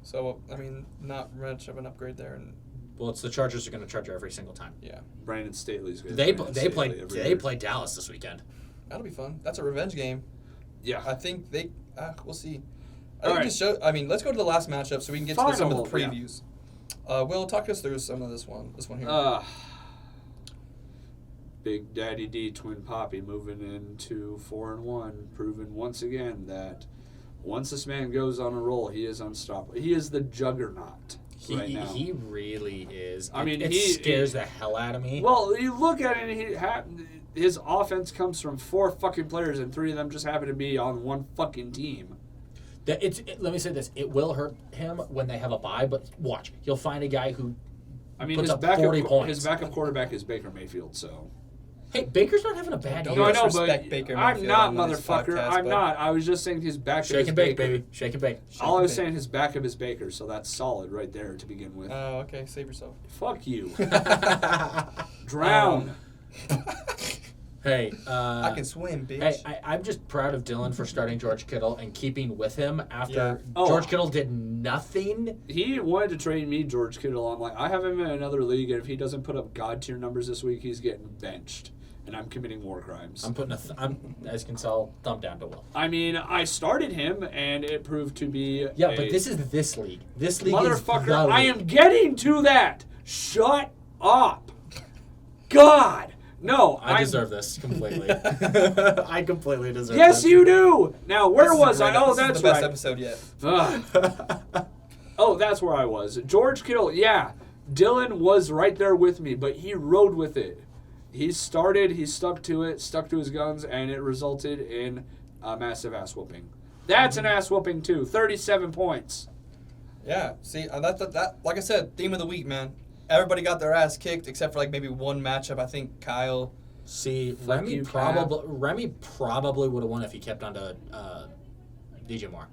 So I mean, not much of an upgrade there, and Well, it's the Chargers are going to charge you every single time. yeah, Brandon Staley's good. They play Dallas this weekend. that'll be fun. That's a revenge game. Yeah. I think they. We'll see. All right. Let's go to the last matchup so we can get to some of the Final, yeah. previews. Will, talk us through some of this one. This one here. Big Daddy D, Twin Poppy, moving into 4-1, proving once again that once this man goes on a roll, he is unstoppable. He is the juggernaut right now. He really is. I mean, it scares the hell out of me. Well, you look at it, and his offense comes from 4 fucking players, and 3 of them just happen to be on one fucking team. Let me say this: it will hurt him when they have a bye, but watch, he'll find a guy who. I mean, puts his up 40 points. his backup quarterback is Baker Mayfield, so. Hey, Baker's not having a bad year. Don't No, I know, disrespect but Baker I'm Mayfield not, on this motherfucker. podcast, I'm but- not. I was just saying his backup Shake is and bake, Baker. baby. Shake and bake. All I was bake. saying, his backup is Baker, so that's solid right there to begin with. Oh, okay. Save yourself. Fuck you. Drown. Hey, I can swim, bitch. Hey, I'm just proud of Dylan for starting George Kittle and keeping with him after Yeah. Oh. George Kittle did nothing. He wanted to trade me, George Kittle. I'm like, I have him in another league, and if he doesn't put up God tier numbers this week, he's getting benched, and I'm committing war crimes. I'm putting as you can tell, thumb down to Will. I mean, I started him, and it proved to be Yeah, but this is this league. This league motherfucker. is the I league. am getting to that. Shut up. God. No, I deserve this completely. I completely deserve Yes, this. you do. Now, where This is was the I? great- Oh, this is that's the best right. episode yet. Ugh. Oh, that's where I was. George Kittle, yeah. Dylan was right there with me, but he rode with it. He started, he stuck to it, stuck to his guns, and it resulted in a massive ass whooping. That's an ass whooping too. 37 points. Yeah. See, that like I said, theme of the week, man. Everybody got their ass kicked except for like maybe one matchup. I think Kyle. See, Fuck Remy you, probably would have won if he kept on to DJ Moore.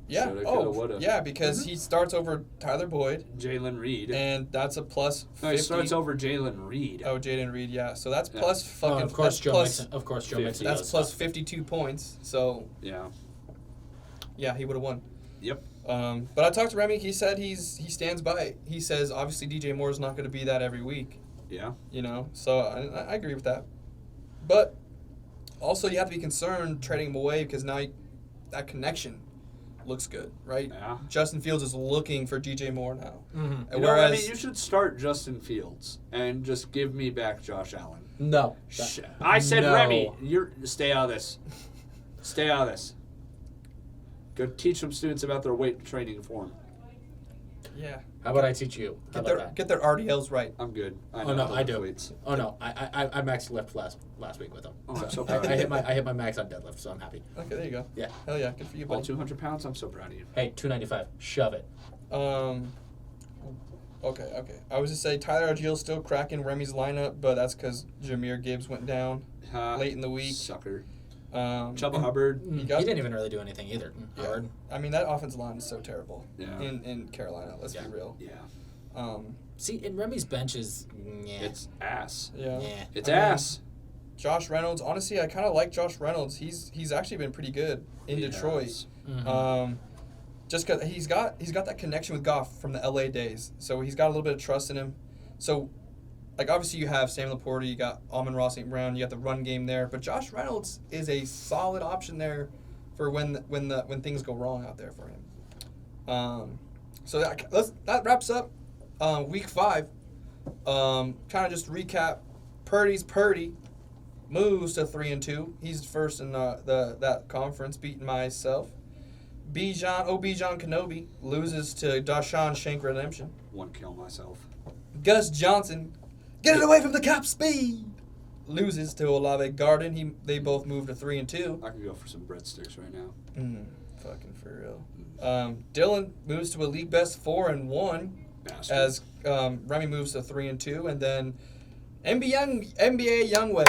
Yeah. Shoulda, coulda, woulda. Yeah, because he starts over Tyler Boyd, Jalen Reed. and that's a plus 50. No, he starts over Jalen Reed. Oh, Jaden Reed, yeah. So that's Yeah. plus fucking. of course, that's Joe plus, Mixon. Of course, Joe 50. Mixon. That's does plus stuff. 52 points. So Yeah. yeah, he would have won. Yep. But I talked to Remy. He said he stands by it. He says obviously DJ Moore is not going to be that every week. Yeah. You know, so I agree with that. But also you have to be concerned trading him away because now that connection looks good, right? Yeah. Justin Fields is looking for DJ Moore now. Mm-hmm. You know, I mean, you should start Justin Fields and just give me back Josh Allen. No. I said, No. Remy, stay out of this. Stay out of this. Go teach some students about their weight training form. Yeah. How about I teach you? How about that? Get their RDLs right. I'm good. I Oh no, the I do. weights. Oh no, I maxed lift last week with him. Oh, I'm So so proud of I you. hit my max on deadlift, so I'm happy. Okay, there you go. Yeah. Hell yeah, good for you, All buddy. 200 pounds. I'm so proud of you. Hey, 295. Shove it. Okay. I was to say Tyler Argiel's still cracking Remy's lineup, but that's because Jameer Gibbs went down late in the week. Sucker. Chuba Chubba Hubbard. He He got- didn't even really do anything either. Yeah. Howard. I mean, that offensive line is so terrible Yeah. in Carolina. Let's Yeah. be real. Yeah. See, in Remy's bench is It's ass. Yeah. It's I mean, ass. Josh Reynolds. Honestly, I kind of like Josh Reynolds. He's actually been pretty good in He Detroit. has. Mhm. Just because he's got that connection with Goff from the LA days, so he's got a little bit of trust in him. So, like obviously you have Sam Laporta, you got Amon-Ra St. Brown, you got the run game there, but Josh Reynolds is a solid option there for when things go wrong out there for him. So that wraps up week 5. Kind of just recap. Purdy moves to 3-2. He's first in that conference, beating myself. Bijan Kenobi loses to Dashawn Shank Redemption. One kill myself. Gus Johnson, get it away from the cop speed, loses to Olave Garden. They both moved to 3-2. I could go for some breadsticks right now. Fucking for real. Dylan moves to a league best 4-1 Bastard. as Remy moves to 3-2, and then NBA Youngway.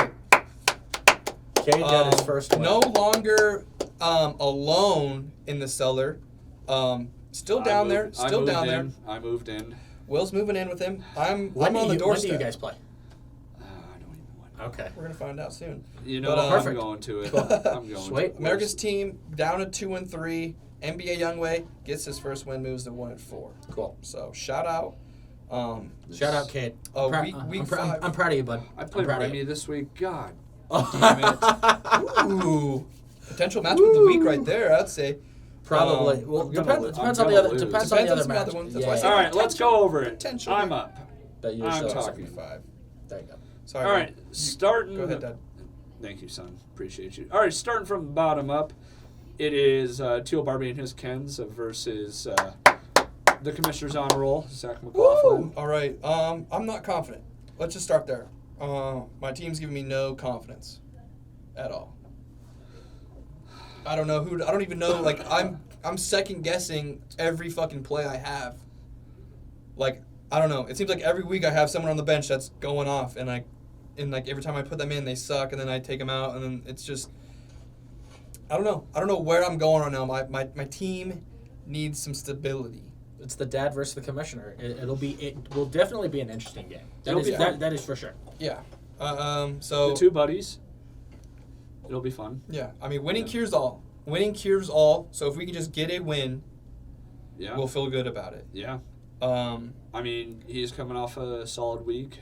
Cade got his first win. No longer alone in the cellar. Still down there. Still down there. I moved in. Will's moving in with him. I'm When on the do doorstep. you guys play? I don't even want. Okay. We're gonna find out soon. You know, But, I'm perfect. going to it. Cool. I'm going. Sweet. To it. America's team down to 2-3. NBA Youngway gets his first win, moves to 1-4. Cool. So shout out. Shout out, Cade. Oh, I'm week 5. I'm proud of you, bud. I played I'm proud of Remy you. this week. God. Ooh, potential match of the week right there. I'd say. Probably. Well, I'm gonna depends lo- on I'm the gonna other. lose. Depends on the Depends other on some match. other ones. That's why I said- All right, let's go over it. Potentially. I'm up. That you're I'm so talking. 75. There you go. Sorry. All right, man. starting. Go ahead, Dad. Thank you, son. Appreciate you. All right, starting from the bottom up, it is Teal Barbie and his Kens versus the commissioner's honor roll, Zach McLaughlin. All right. I'm not confident. Let's just start there. My team's giving me no confidence at all. I don't know who. I don't even know. Like I'm second guessing every fucking play I have. Like I don't know. It seems like every week I have someone on the bench that's going off, and every time I put them in, they suck, and then I take them out, and then it's just. I don't know. I don't know where I'm going right now. My team needs some stability. It's the dad versus the commissioner. It will definitely be an interesting game. It'll be fun. That is for sure. Yeah. So The two buddies. It'll be fun. yeah, I mean, winning cures all. Winning cures all. So if we can just get a win, Yeah. we'll feel good about it. Yeah. Um, I mean, he's coming off a solid week.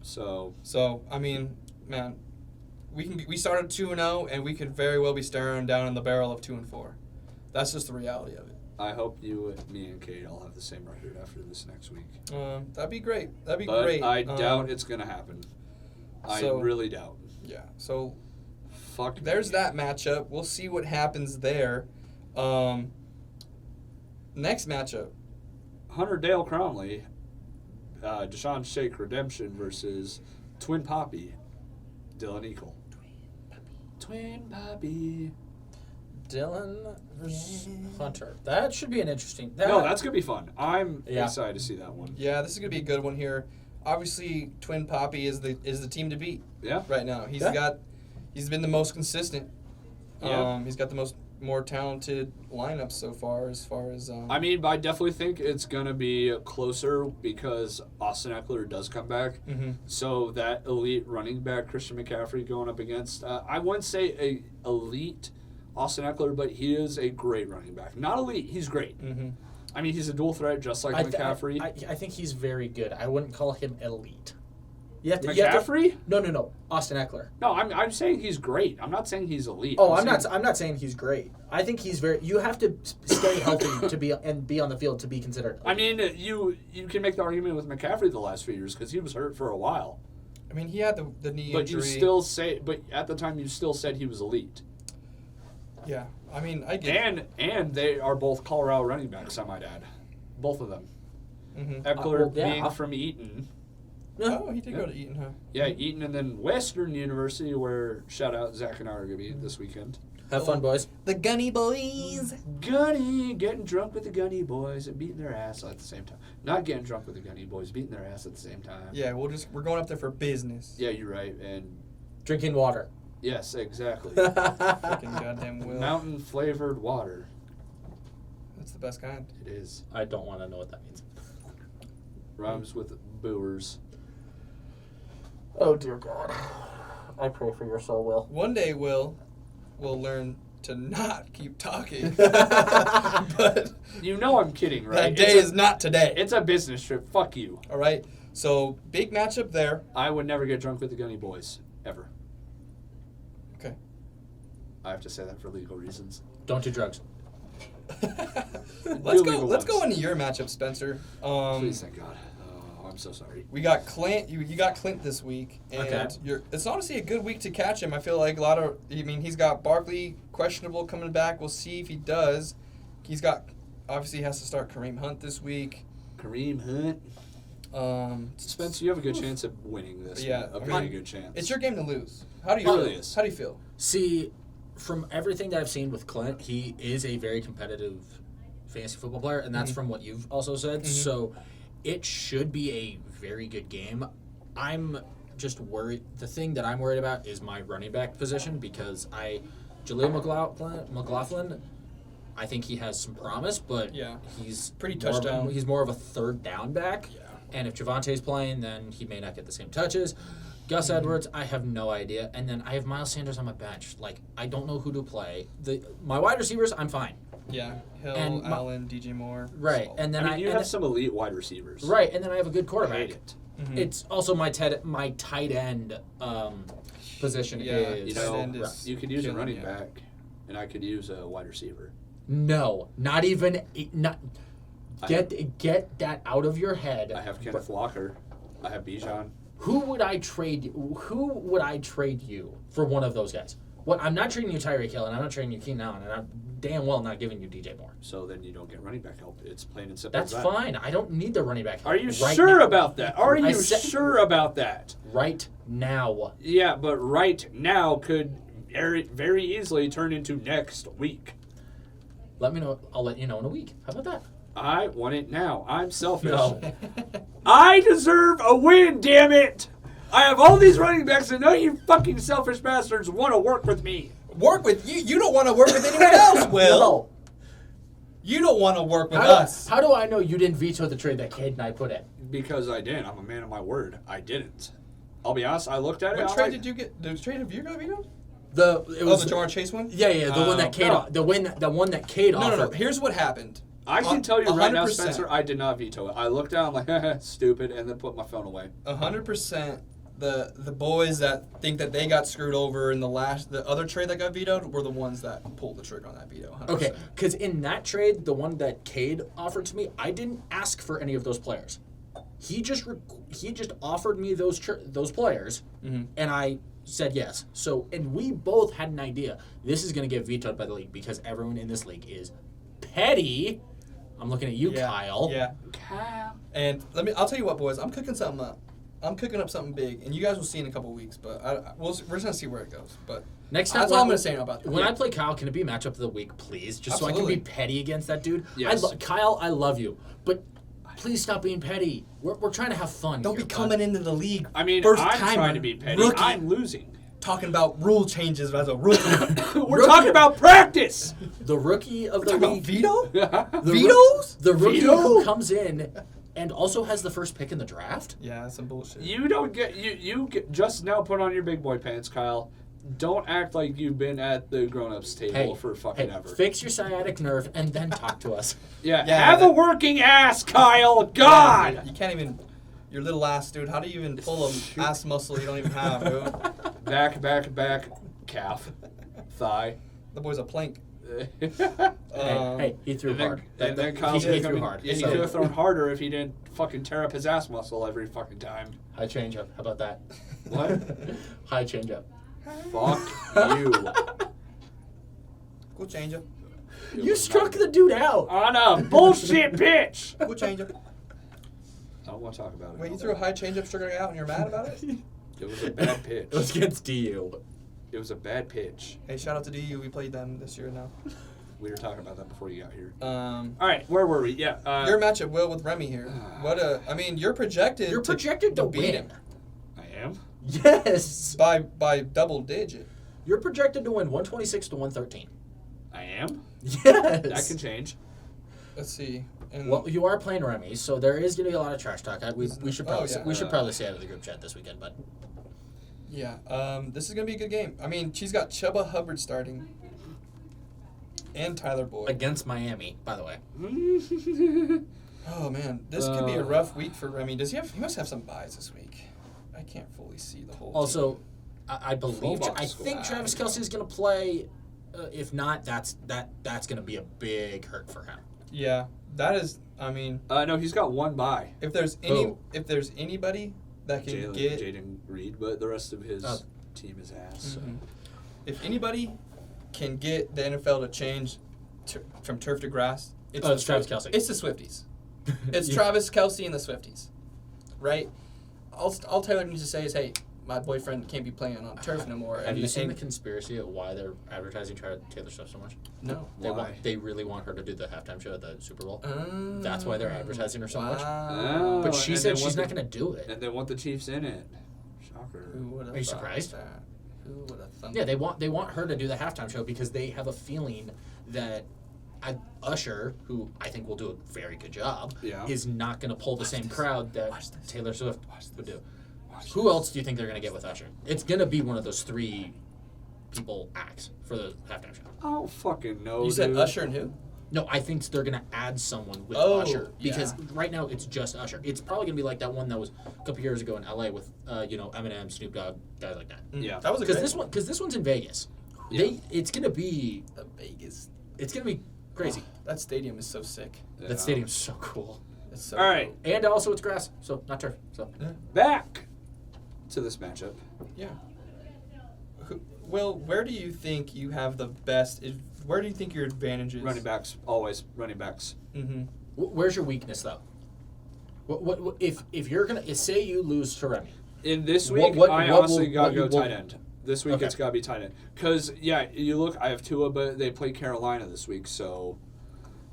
So so I mean, man, we started 2-0, and we could very well be staring down in the barrel of 2-4. That's just the reality of it. I hope me and Kate all have the same record after this next week. That'd be great. That'd be But great. I doubt it's gonna happen. so- I really doubt. Yeah. So Fuck. there's me. that matchup. We'll see what happens there. Next matchup. Hunter Dale Cromley, Deshaun Shake Redemption versus Twin Poppy, Dylan Eagle. Twin Poppy. Dylan versus Hunter. That should be an interesting. No, that's gonna be fun. I'm Yeah. excited to see that one. Yeah, this is gonna be a good one here. Obviously, Twin Poppy is the team to beat Yeah. right now. He's been the most consistent. Yeah. He's got the more talented lineups so far. As far as I mean, I definitely think it's gonna be closer because Austin Eckler does come back. Mhm. So that elite running back Christian McCaffrey going up against, I wouldn't say a elite Austin Eckler, but he is a great running back. Not elite, he's great. Mhm. I mean, he's a dual threat just like McCaffrey. I think he's very good. I wouldn't call him elite. You have to, McCaffrey? No. Austin Eckler. No, I'm saying he's great. I'm not saying he's elite. Oh, I'm not saying he's great. I think he's very. You have to stay healthy to be on the field to be considered. I mean, you can make the argument with McCaffrey the last few years because he was hurt for a while. I mean, he had the knee injury. But at the time you still said he was elite. Yeah, I mean, I get. And they are both Colorado running backs, I might add, both of them. Mhm. Eckler being from Eaton. Oh, he did go to Eaton, huh? Yeah, Eaton, and then Western University, where shout out Zach and I are gonna be this weekend. Have fun, boys. The Gunny Boys. Gunny, getting drunk with the Gunny boys and beating their ass at the same time. Not getting drunk with the Gunny boys, beating their ass at the same time. Yeah, we're going up there for business. Yeah, you're right. And Drinking water. yes, exactly. Fucking goddamn Will. Mountain flavored water. That's the best kind. It is. I don't want to know what that means. Rhymes with booers. Oh dear God. I pray for your soul, Will. One day, Will learn to not keep talking. But You know I'm kidding, right? that day is not today. It's a business trip. Fuck you. All right. So big matchup there. I would never get drunk with the Gunny boys. Ever. Okay. I have to say that for legal reasons. Don't do drugs. Let's Illegal go ones. into your matchup, Spencer. Please, thank God. Oh, I'm so sorry. We got Clint. You got Clint this week, and Okay. It's honestly a good week to catch him. I feel like he's got Barkley questionable coming back. We'll see if he does. He obviously has to start Kareem Hunt this week. Kareem Hunt. Spencer, you have a good chance of winning this. Yeah, a very good chance. It's your game to lose. How do you It feel? really is. How do you feel? See, from everything that I've seen with Clint, he is a very competitive fantasy football player, and that's from what you've also said. Mhm. So it should be a very good game. I'm just worried. The thing that I'm worried about is my running back position because Jaleel McLaughlin, I think he has some promise, but Yeah. he's Pretty more of a- touchdown. he's more of a third down back. Yeah. And if Javante's playing, then he may not get the same touches. Gus Edwards, I have no idea. And then I have Miles Sanders on my bench. Like, I don't know who to play. My wide receivers, I'm fine. Yeah. Hill, And Allen, DJ Moore. Right. So- And then I mean, you and have some elite wide receivers. right, and then I have a good I quarterback. hate it. Mhm. It's also my tight end position Yeah, is You Tight know, end is you could use a killing running you. back, and I could use a wide receiver. no, not even not I get that out of your head. I have Kenneth Walker. I have Bijan. Who would I trade you for one of those guys? What I'm not trading you Tyreek Hill, and I'm not trading you Keenan Allen, and I'm damn well not giving you DJ Moore. So then you don't get running back help. It's plain and simple. That's as that. fine. I don't need the running back. Are you right sure now. about that? Are I you said- sure about that? Right now. Yeah, but right now could very easily turn into next week. Let me know. I'll let you know in a week. How about that? I want it now. I'm selfish. No. I deserve a win, damn it! I have all these running backs and none of you fucking selfish bastards want to work with me. Work with you. You don't want to work with anyone else, Will. No. You don't want to work with How us. do I know you didn't veto the trade that Cade and I put in? Because I didn't. I'm a man of my word. I didn't. I'll be honest, I looked at it. What I'm trade like, did you get? The trade of you got vetoed? It was the Jamar Chase one? Yeah, the one that Cade, no. the one that Cade offered. No. Here's what happened. I can tell you right now, 100%. Spencer, I did not veto it. I looked down, I'm like, stupid, and then put my phone away. 100%. The boys that think that they got screwed over in the other trade that got vetoed were the ones that pulled the trigger on that veto. 100%. Okay, because in that trade, the one that Cade offered to me, I didn't ask for any of those players. He just offered me those players, and I said yes. So, and we both had an idea. This is going to get vetoed by the league because everyone in this league is petty. I'm looking at you, Yeah. Kyle. Yeah. Kyle. And I'll tell you what, boys. I'm cooking something up. I'm cooking up something big, and you guys will see in a couple weeks. But we're just gonna see where it goes. But Next time, that's all I'm gonna say about that. When I play Kyle, can it be matchup of the week, please? Just so I Absolutely. can be petty against that dude. Yes. Kyle, I love you, but please stop being petty. We're trying to have fun. Don't here, be coming into the league. I mean, first I'm timer, trying to be petty. rookie, I'm losing. talking about rule changes as a rookie. We're talking about practice. The rookie of the Talking about league. veto? The Vetoes? The rookie Veto? who comes in and also has the first pick in the draft. Yeah, that's some bullshit. You don't get you get just now put on your big boy pants, Kyle. Don't act like you've been at the grown-ups table for fucking ever. Fix your sciatic nerve and then talk to us. Yeah, Yeah, have a that- working ass, Kyle. God. Yeah, you can't even. Your little ass, dude. How do you even pull a ass muscle you don't even have, dude? Back, calf, thigh. The boy's a plank. Hey, he threw And then, hard. and then Kyle's he gonna threw come hard. in- Yeah, he So- could have thrown harder if he didn't fucking tear up his ass muscle every fucking time. High change up. How about that? What? High change up. Fuck you. Cool changer. You struck the dude out. On a bullshit pitch. Cool changer. I don't want to talk about it. Wait, you threw a high changeup sugar out and you're mad about it? It was a bad pitch. It was against DU. It was a bad pitch. Hey, shout out to DU. We played them this year now. We were talking about that before you got here. All All right, where were we? Yeah. your matchup, Will, with Remy here. I mean, you're projected. You're projected to beat win. him I am. Yes. by double digit. You're projected to win 126 to 113. I am. Yes. That can change. Let's see. And Well, you are playing Remy, so there is going to be a lot of trash talk. We should probably Oh, yeah. we should probably say out of the group chat this weekend, but yeah, this is gonna be a good game. I mean, she's got Chuba Hubbard starting, and Tyler Boyd. against Miami, by the way. Oh man, this could be a rough week for Remy. Does he have? He must have some buys this week. I can't fully see the whole. Also, I believe Full box I think squad. Travis Kelce is going to play. If not, that's going to be a big hurt for him. team. Yeah, that is. I mean, No, he's got one bye. if there's anybody that can get, Jaden Reed, but the rest of his Oh. team is ass. So. Mhm. If anybody can get the NFL to change from turf to grass, Oh, it's Travis Kelce. It's the Swifties. It's Yeah. Travis Kelce and the Swifties, right? All Taylor needs to say is, "Hey, my boyfriend can't be playing on turf no more." Have you seen the and- conspiracy of why they're advertising Taylor Swift so much? No. Why? They really want her to do the halftime show at the Super Bowl. That's why they're advertising her so much. Oh, But she and said they she's want not the- going to do it. And they want the Chiefs in it. Shocker. Who would have Are you surprised? That? Who would have thunk Yeah, they want her to do the halftime show because they have a feeling that Usher, who I think will do a very good job, Yeah. is not going to pull the same crowd that Watch this. Taylor Swift Watch would this. do. Who else do you think they're going to get with Usher? It's going to be one of those three people acts for the halftime show. I don't fucking know. You said dude. Usher and who? No, I think they're going to add someone with Oh, Usher because yeah. right now it's just Usher. It's probably going to be like that one that was a couple years ago in LA with Eminem, Snoop Dogg, guys like that. Yeah. That was a Because great this one's in Vegas. Yeah. It's going to be Vegas. crazy. That stadium is so sick. Yeah. That stadium's so cool. It's so All right. And also it's grass, so not turf. So Back to this matchup. Yeah. Will, where do you think you have the best? Where do you think your advantage is? Running backs, always running backs. Mm-hmm. where's your weakness though? What if you're gonna say you lose to Remy? In this What- week, what- I what honestly will- got what to go you will- tight end. This week, Okay. it's got to be tight end. Because, yeah, you look, I have Tua, but they play Carolina this week, so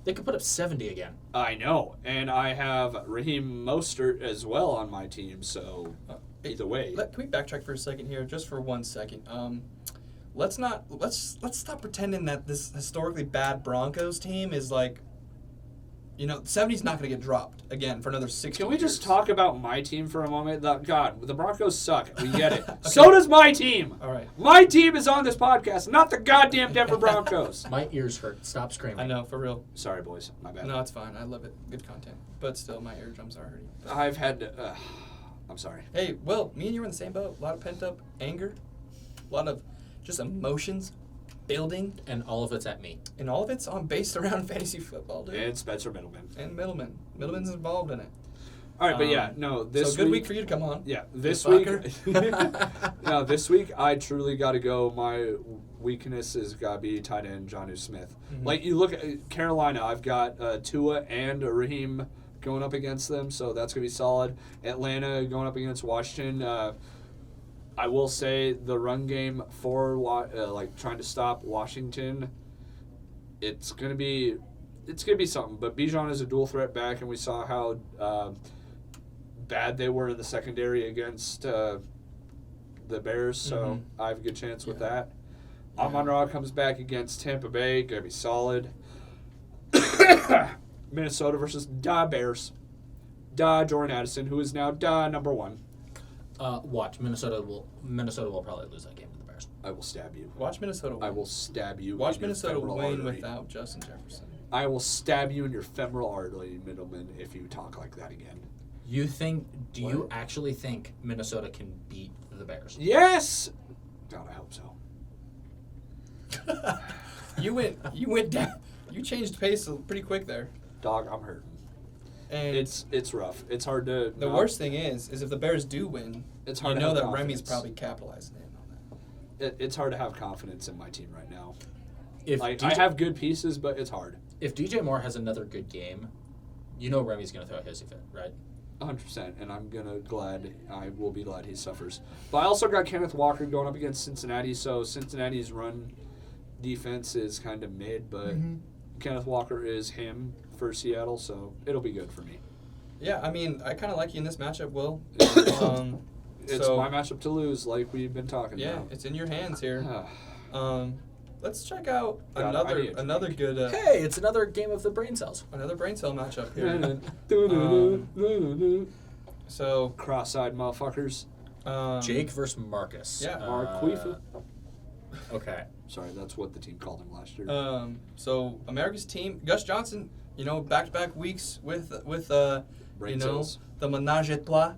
They could put up 70 again. I know. And I have Raheem Mostert as well on my team, so either way. Can we backtrack for a second here, just for 1 second? Let's stop pretending that this historically bad Broncos team is like, 70's not going to get dropped again for another 6 Can we just years. talk about my team for a moment? God, the Broncos suck. We get it. So does my team. All right. My team is on this podcast, not the goddamn Denver Broncos. My ears hurt. Stop screaming. I know, for real. Sorry, boys. My bad. No, it's fine. I love it. Good content. But still, my eardrums are hurting. I've had. I'm sorry. Hey, Will, me and you were in the same boat. A lot of pent-up anger. A lot of just emotions building. And all of it's at me. And all of it's based around fantasy football, dude. And Spencer Mittelman. And Middleman. Middleman's involved in it. All right, but yeah, no. This so good week for you to come on. Yeah, this You week. fucker. No, this week I truly got to go. My weakness is got to be tight end Jonnu Smith. Mhm. Like you look at Carolina, I've got Tua and Raheem going up against them, so that's going to be solid. Atlanta going up against Washington. I will say the run game for trying to stop Washington, it's gonna be something. But Bijan is a dual threat back, and we saw how bad they were in the secondary against the Bears. So I have a good chance with that. Amon-Ra comes back against Tampa Bay, gonna be solid. Minnesota versus Da Bears. Da Jordan Addison, who is now Da number 1. Watch Minnesota will probably lose that game to the Bears. I will stab you. Watch Minnesota win. I will stab you. Watch in your Minnesota femoral win artery. without Justin Jefferson. I will stab you in your femoral artery, Middleman, if you talk like that again. You What? actually think Minnesota can beat the Bears? Yes. God, I hope so. You went down. You changed pace pretty quick there. Dog, I'm hurting. And It's rough. It's hard to. the worst thing is if the Bears do win, It's hard you to know have that Remy's confidence. probably capitalizing in on that. It's hard to have confidence in my team right now. If I DJ have good pieces, but it's hard. if DJ Moore has another good game, you know Remy's going to throw a hissy fit, right? 100%, and I will be glad he suffers. But I also got Kenneth Walker going up against Cincinnati, so Cincinnati's run defense is kind of mid, but Kenneth Walker is him for Seattle, so it'll be good for me. Yeah, I mean, I kind of like you in this matchup, Will. It's So- my matchup to lose, like we've been talking Yeah, about. it's in your hands here. Ah, Let's check out God, I need a another drink. good Hey, it's another game of the brain cells. another brain cell matchup here. So Cross-eyed motherfuckers. Jake versus Marcus. Yeah. Marqueefa. Okay. Sorry, that's what the team called him last year. So America's team, Gus Johnson, back-to-back weeks with Brain cells. the menage a trois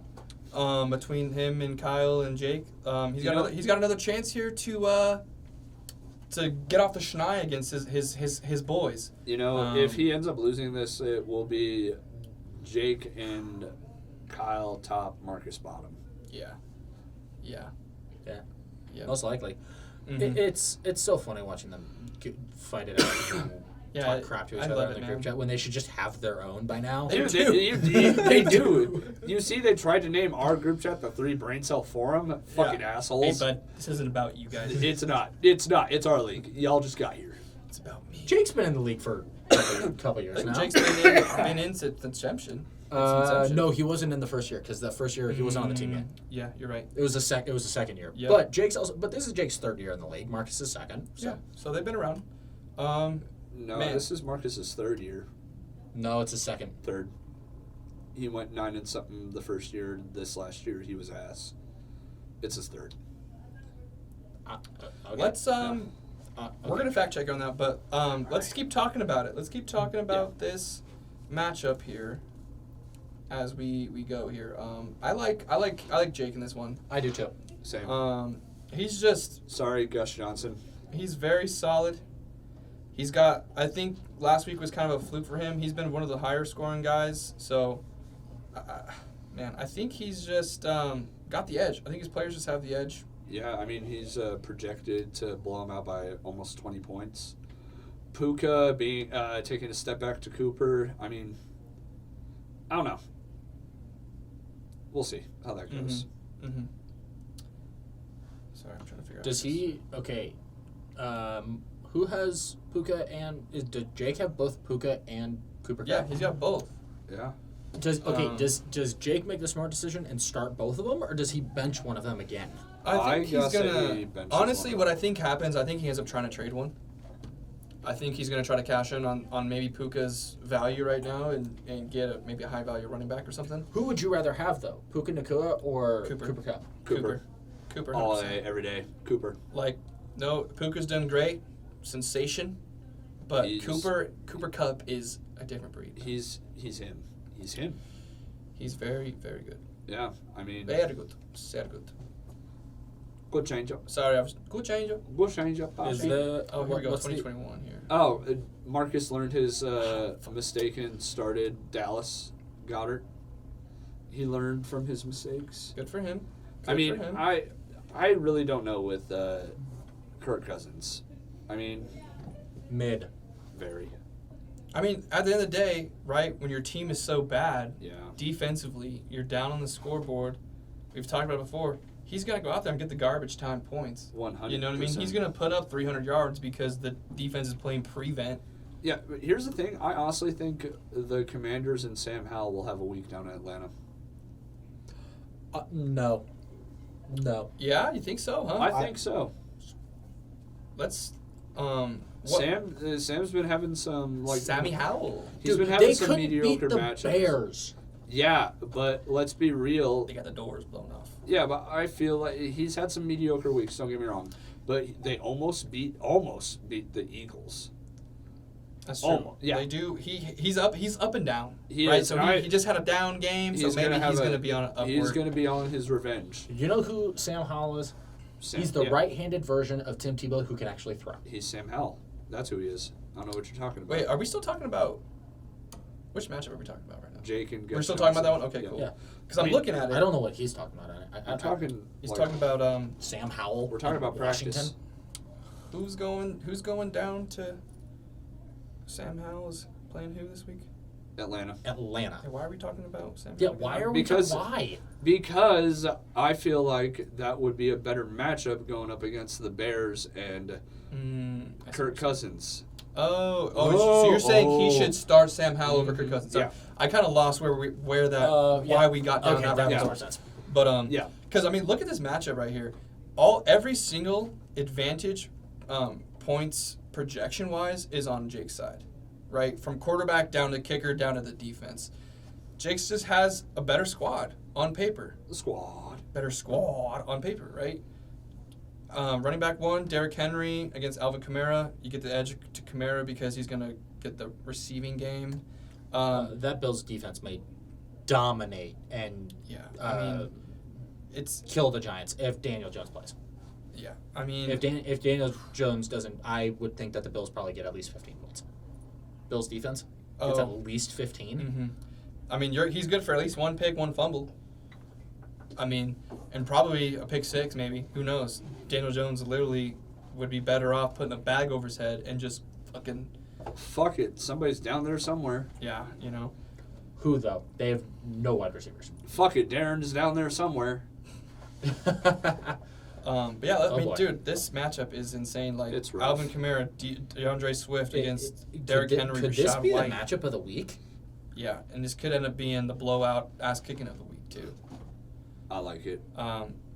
between him and Kyle and Jake. He's got another chance here to get off the schneid against his boys. If he ends up losing this, it will be Jake and Kyle top, Marcus bottom. Yeah. Yeah. Yeah. Most likely. Mhm. It's so funny watching them fight it out and Yeah, talk crap to each I other love in it, the group man. chat when they should just have their own by now. Dude, do. they do. You see, they tried to name our group chat the 3 Brain Cell Forum. Fucking Hey, assholes. bud, this isn't about you guys. It's not. It's not. It's our league. Y'all just got here. It's about me. Jake's been in the league for a couple I years think now. Jake's been in since inception. No, he wasn't in the first year because the first year he wasn't on the team yet. Yeah, you're right. It was the second year. Yeah. But this is Jake's third year in the league. Marcus is second. So. Yeah, so they've been around. No, Man. this is Marcus's 3rd year. No, it's his second. 3rd. He went 9 and something the first year. This last year, he was ass. It's his 3rd. Okay. Let's Okay. we're gonna fact check on that, but let's keep talking about it. Let's keep talking about this matchup here as we go here. I like Jake in this one. I do too. Same. He's just Sorry, Gus Johnson. he's very solid. He's got, I think last week was kind of a fluke for him. He's been one of the higher scoring guys. So, man, I think he's just got the edge. I think his players just have the edge. Yeah, I mean, he's projected to blow him out by almost 20 points. Puka being taking a step back to Cooper. I mean, I don't know. We'll see how that goes. Mm-hmm. Sorry, I'm trying to figure out. Does he? Okay. Who has Puka and does Jake have both Puka and Cooper Yeah, Kupp? he's got both. Yeah. Does Jake make the smart decision and start both of them, or does he bench one of them again? I think he's gotta say gonna. he benches Honestly, one. what I think happens, I think he ends up trying to trade one. I think he's gonna try to cash in on maybe Puka's value right now and get maybe a high value running back or something. Who would you rather have though, Puka Nacua or Cooper. Cooper Kupp? Cooper. All 100%. day, every day. Cooper. Like, no, Puka's done great, sensation, but He's- Cooper Kupp is a different breed. He's him. He's him. He's very, very good. Yeah, I mean, Very good. Sehr good. good change up. Sorry, I was good change. Good change up. Is Bobby. the Oh, here we go. what's the- 2021 here. Oh, Marcus learned his mistake and started Dallas Goddard. He learned from his mistakes. Good for him. I Good mean, for him. I really don't know with Kirk Cousins. I mean, mid? very. I mean, at the end of the day, right, when your team is so bad, Yeah. defensively, you're down on the scoreboard. We've talked about it before. He's going to go out there and get the garbage time points. 100%. You know what I mean? He's going to put up 300 yards because the defense is playing prevent. Yeah, but here's the thing. I honestly think the Commanders and Sam Howell will have a week down in Atlanta. No. Yeah, you think so, huh? I think so. Let's, Sam's been having some Sammy Howell. He's Dude, been having they some couldn't mediocre beat the matchups. Bears. Yeah, but let's be real. They got the doors blown off. Yeah, but I feel like he's had some mediocre weeks. Don't get me wrong, but they almost beat the Eagles. That's true. Almost, yeah. They do. He's up and down. He right? is, So right. he just had a down game, so maybe he's going to be on upward. He's going to be on his revenge. You know who Sam Howell is? He's the right-handed version of Tim Tebow who can actually throw. He's Sam Howell. That's who he is. I don't know what you're talking about. Wait, are we still talking about which matchup are we talking about right now? Jake and We're Gus still talking about that one. Johnson. Okay, Yeah. cool. Yeah. Because I'm looking at it. I don't know what he's talking about. I'm talking. He's like, talking about Sam Howell. We're talking about Washington. practice. who's going down to Sam Howell is playing who this week? Atlanta. Atlanta. Hey, why are we talking about Sam Yeah, Howell? why are we why? Because I feel like that would be a better matchup going up against the Bears and Kirk Cousins. So you're saying he should start Sam Howell over Kirk Cousins? So Yeah. I kind of lost why we got down that that route. makes more sense. But Yeah. because I mean, look at this matchup right here. Every single advantage, points projection wise, is on Jake's side, right? From quarterback down to kicker down to the defense. Jake's just has a better squad on paper. Better squad on paper, right? Running back one, Derrick Henry against Alvin Kamara. You get the edge to Kamara because he's gonna get the receiving game. That Bills defense may dominate and I mean, it's kill the Giants if Daniel Jones plays. yeah. I mean, If Daniel Jones doesn't, I would think that the Bills probably get at least 15 points. Bills defense gets at least 15. Mm-hmm. I mean, he's good for at least one pick, one fumble. I mean, and probably a pick six, maybe. Who knows? Daniel Jones literally would be better off putting a bag over his head and just fucking. Fuck it. Somebody's down there somewhere. Yeah, you know. Who, though? They have no wide receivers. Fuck it. Darren is down there somewhere. But yeah, I mean, boy. dude, this matchup is insane. Like, It's rough. Alvin Kamara, DeAndre Swift against Derrick Henry, Could this Rashad be White. the matchup of the week? Yeah, and this could end up being the blowout ass kicking of the week too. I like it.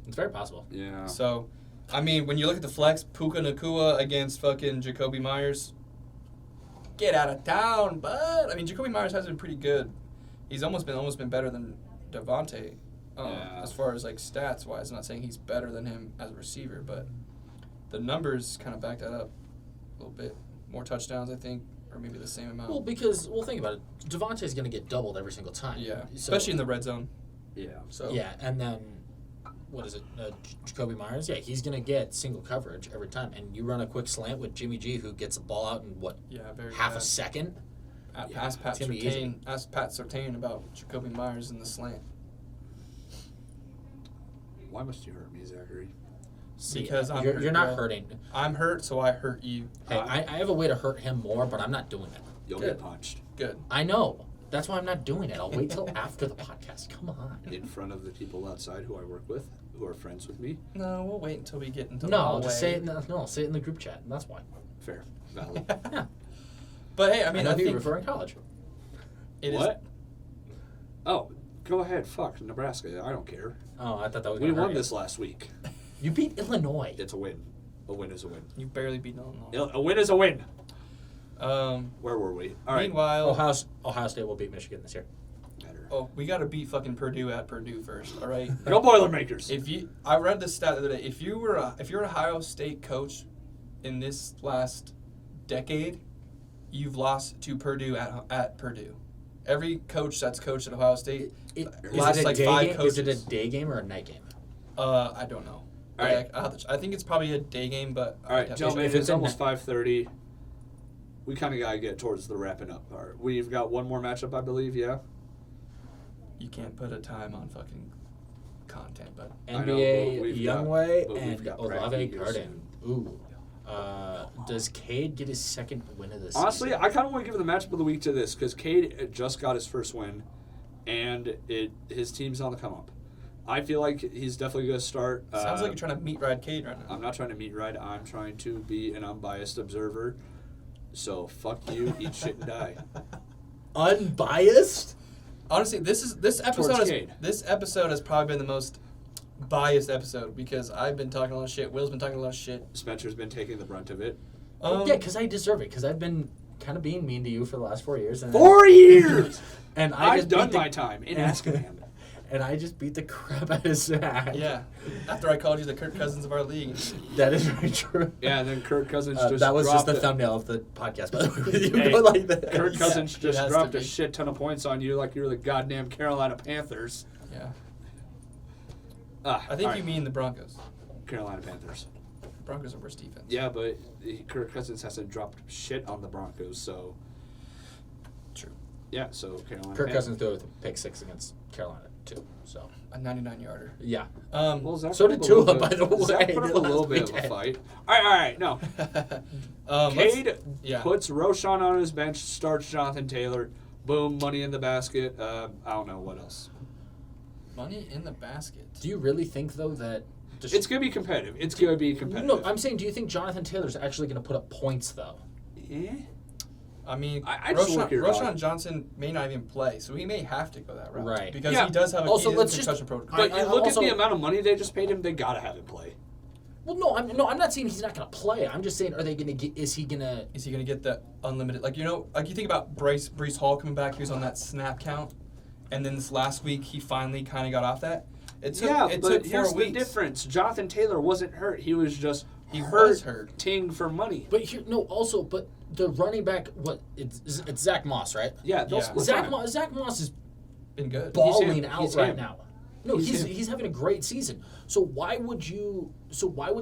It's very possible. Yeah. So, I mean, when you look at the flex, Puka Nacua against fucking Jacoby Myers, get out of town, bud. I mean, Jacoby Myers has been pretty good. He's almost been better than Devontae, as far as like stats wise. I'm not saying he's better than him as a receiver, but the numbers kind of back that up a little bit. More touchdowns, I think, or maybe the same amount. Well, think about it. Devontae's going to get doubled every single time. Yeah, So- especially in the red zone. Yeah. So Yeah, and then, what is it, Jacoby Myers? Yeah, he's going to get single coverage every time. And you run a quick slant with Jimmy G, who gets the ball out in, very half a fast. second? Ask Pat it's gonna be easy. Surtain about Jacoby Myers in the slant. Why must you hurt me, Zachary? See, Because I'm you're hurt, not bro. hurting. I'm hurt, so I hurt you. Hey, I have a way to hurt him more, but I'm not doing it. You'll Good. get punched Good. I know. That's why I'm not doing it. I'll wait till after the podcast. Come on. in front of the people outside who I work with, who are friends with me. No, we'll wait until we get into the No, hallway. just say it. Say it in the group chat. And that's why. Fair. Valid. Yeah. But hey, I mean, know I who you think refer in college. it is. What? Oh, go ahead. Fuck Nebraska. I don't care. Oh, I thought that was. We gonna won hurt this last week. You beat Illinois. It's a win. A win is a win. You barely beat Illinois. A win is a win. Um. Where were we? All right. Meanwhile, Ohio State will beat Michigan this year. Better. we got to beat fucking Purdue at Purdue first. All right. Go Boilermakers. I read this stat the other day. If you're an Ohio State coach in this last decade, you've lost to Purdue at Purdue. Every coach that's coached at Ohio State last like 5 coaches. Is it a day game or a night game? I don't know. All right. I think it's probably a day game, but All right, gentlemen, if it's it's in almost 5:30. We kind of got to get towards the wrapping up part. We've got one more matchup, I believe, yeah? you can't put a time on fucking content, but I know, but NBA we've Youngway but we've and got Olave practice Garden. Ooh. Does Cade get his second win of the season? Honestly, I kind of want to give the matchup of the week to this because Cade just got his first win, and his team's on the come up. I feel like he's definitely going to start. Sounds like you're trying to meet ride Cade right now. I'm not trying to meet ride. I'm trying to be an unbiased observer. So fuck you, eat shit and die. Unbiased? Honestly, this episode has probably been the most biased episode because I've been talking a lot of shit. Will's been talking a lot of shit. Spencer's been taking the brunt of it. Yeah, because I deserve it. Because I've been kind of being mean to you for the last 4 years. And 4 years! And I've done my time in Azkaban. And I just beat the crap out of Zach. Yeah. After I called you the Kirk Cousins of our league. That is very true. Yeah, and then Kirk Cousins just that was just dropped the thumbnail of the podcast, by the way. With you Hey, go like that. Kirk Cousins it just has dropped to a be. shit ton of points on you like you were the goddamn Carolina Panthers. Yeah. I I think you mean the Broncos. Carolina Panthers. Broncos are worse defense. Yeah, but Kirk Cousins hasn't dropped shit on the Broncos, so True. yeah. So Carolina. Kirk Panthers. Cousins threw a pick 6 against Carolina, too. So, A 99-yarder. yeah. Well, Zach So put did up a little Tua, by the way. Zach put up a little bit of a weekend. fight. All right, no. Cade yeah. puts Roshan on his bench, starts Jonathan Taylor. Boom, money in the basket. I don't know what else. Money in the basket. Do you really think, though, that... It's going to be competitive. It's going to be competitive. No, I'm saying, do you think Jonathan Taylor's actually going to put up points, though? Yeah. I mean, I just look here, Roshan dog. Johnson may not even play, so he may have to go that route. Right. Because Yeah. he does have a Also, let's concussion protocol. But you look also- at the amount of money they just paid him, they got to have him play. Well, no, I'm not saying he's not going to play. I'm just saying, are they going to get... Is he going to... Is he going to get the unlimited? Like, you think about Breece Hall coming back. He was on that snap count. And then this last week, he finally kind of got off that. It took 4 here's weeks. the difference. Jonathan Taylor wasn't hurt. He was just He was hurt. ting for money. But here, no, also, but the running back, it's Zach Moss, right? Yeah, they'll Yeah. split Zach time. Moss is Been good. balling him. out He's right him. now. No, He's he's having a great season. So why would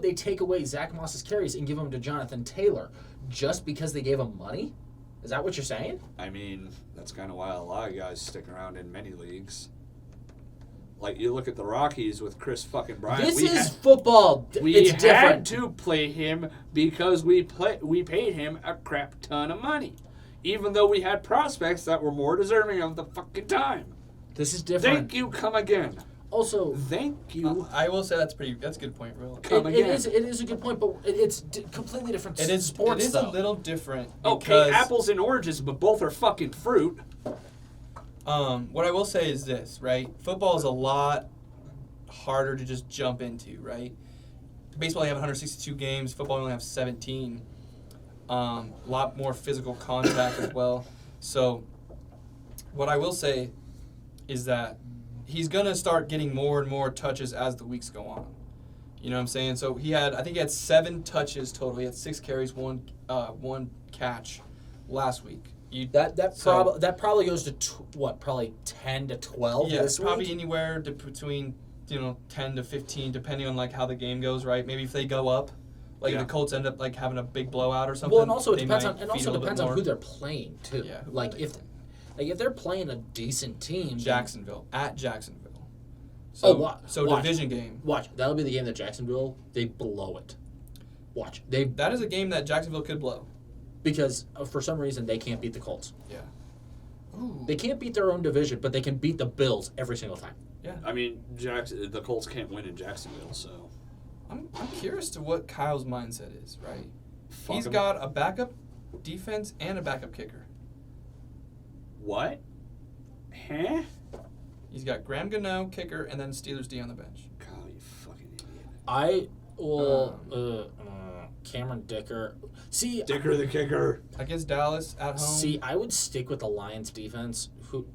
they take away Zach Moss's carries and give them to Jonathan Taylor just because they gave him money? Is that what you're saying? I mean, that's kind of why a lot of guys stick around in many leagues. Like, you look at the Rockies with Chris fucking Bryant. This we is had, football. we It's had different. to play him because we paid him a crap ton of money. Even though we had prospects that were more deserving of the fucking time. This is different. Thank you, come again. Also, Thank you, I will say that's a good point, Will. come it again. is a good point, but it's completely different It is sports, a though. little different. Okay, because, apples and oranges, but both are fucking fruit. What I will say is this, right? Football is a lot harder to just jump into, right? Baseball, you have 162 games. Football, you only have 17. A lot more physical contact as well. So, what I will say is that he's going to start getting more and more touches as the weeks go on. You know what I'm saying? So, I think he had 7 touches total. He had 6 carries, one catch last week. That probably goes to probably 10 to 12 Yeah, this probably week? anywhere between 10 to 15, depending on like how the game goes. Right? Maybe if they go up, like Yeah. if the Colts end up like having a big blowout or something. Well, and also it they depends might on feed a little bit on more. who they're playing too. Yeah, who like they if they're playing a decent team, then- Jacksonville at Jacksonville. Oh, So watch. division game. Watch, that'll be the game that Jacksonville they blow it. Watch, That is a game that Jacksonville could blow. because for some reason they can't beat the Colts. Yeah. They can't beat their own division, but they can beat the Bills every single time. Yeah. I mean, the Colts can't win in Jacksonville, so. I'm curious to what Kyle's mindset is. Right. Fuck He's 'em. got a backup defense and a backup kicker. What? Huh? He's got Graham Gano, kicker, and then Steelers D on the bench. Kyle, you fucking idiot. I will Cameron Dicker. See, Dicker the kicker. Against Dallas at home. See, I would stick with the Lions defense. The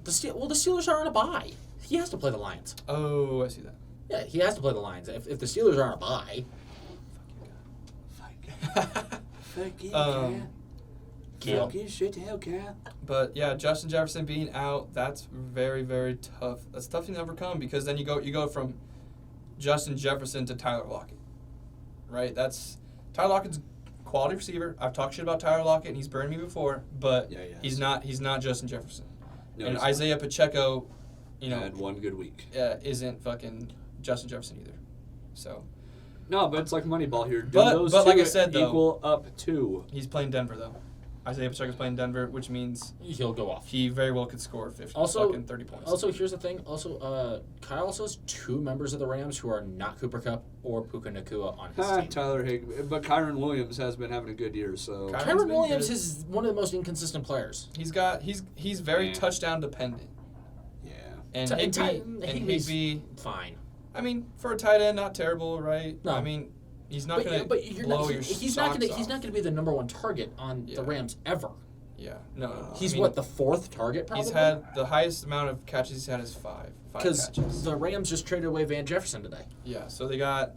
Steelers are on a bye. He has to play the Lions. Oh, I see that. Yeah, he has to play the Lions. If the Steelers are on a bye, Fuck you, Um, Kale. Fuck you, shit to hell, Cal. But yeah, Justin Jefferson being out, that's very, very tough. That's tough to overcome because then you go from Justin Jefferson to Tyler Lockett, right? Tyler Lockett's a quality receiver. I've talked shit about Tyler Lockett and he's burned me before, but Yeah, he has. he's not Justin Jefferson. No, and he's not. Isaiah Pacheco, Had one good week. isn't fucking Justin Jefferson either. So No, but it's like Moneyball here. Do But those like two I said, though, equal up to? He's playing Denver though. Isaiah Pacheco's playing Denver, which means He'll go off. he very well could score 50 Also- fucking 30 points. Also, here's the thing. Also, Kyle also has 2 members of the Rams who are not Cooper Kupp or Puka Nacua on his team. Tyler Higbee. But Kyron Williams has been having a good year, so. Kyron's Kyron been Williams good. is one of the most inconsistent players. He's very Yeah. touchdown dependent. Yeah. And Ti- Higbee's Higbee, fine. I mean, for a tight end, not terrible, right? No. I mean, he's not gonna But you're blow not, your he's not socks gonna he's off. not gonna be the number 1 target on Yeah. the Rams ever. Yeah, no. He's I mean, what, the 4th target probably? He's had the highest amount of catches he's had is 5 because catches. the Rams just traded away Van Jefferson today, Yeah, so they got.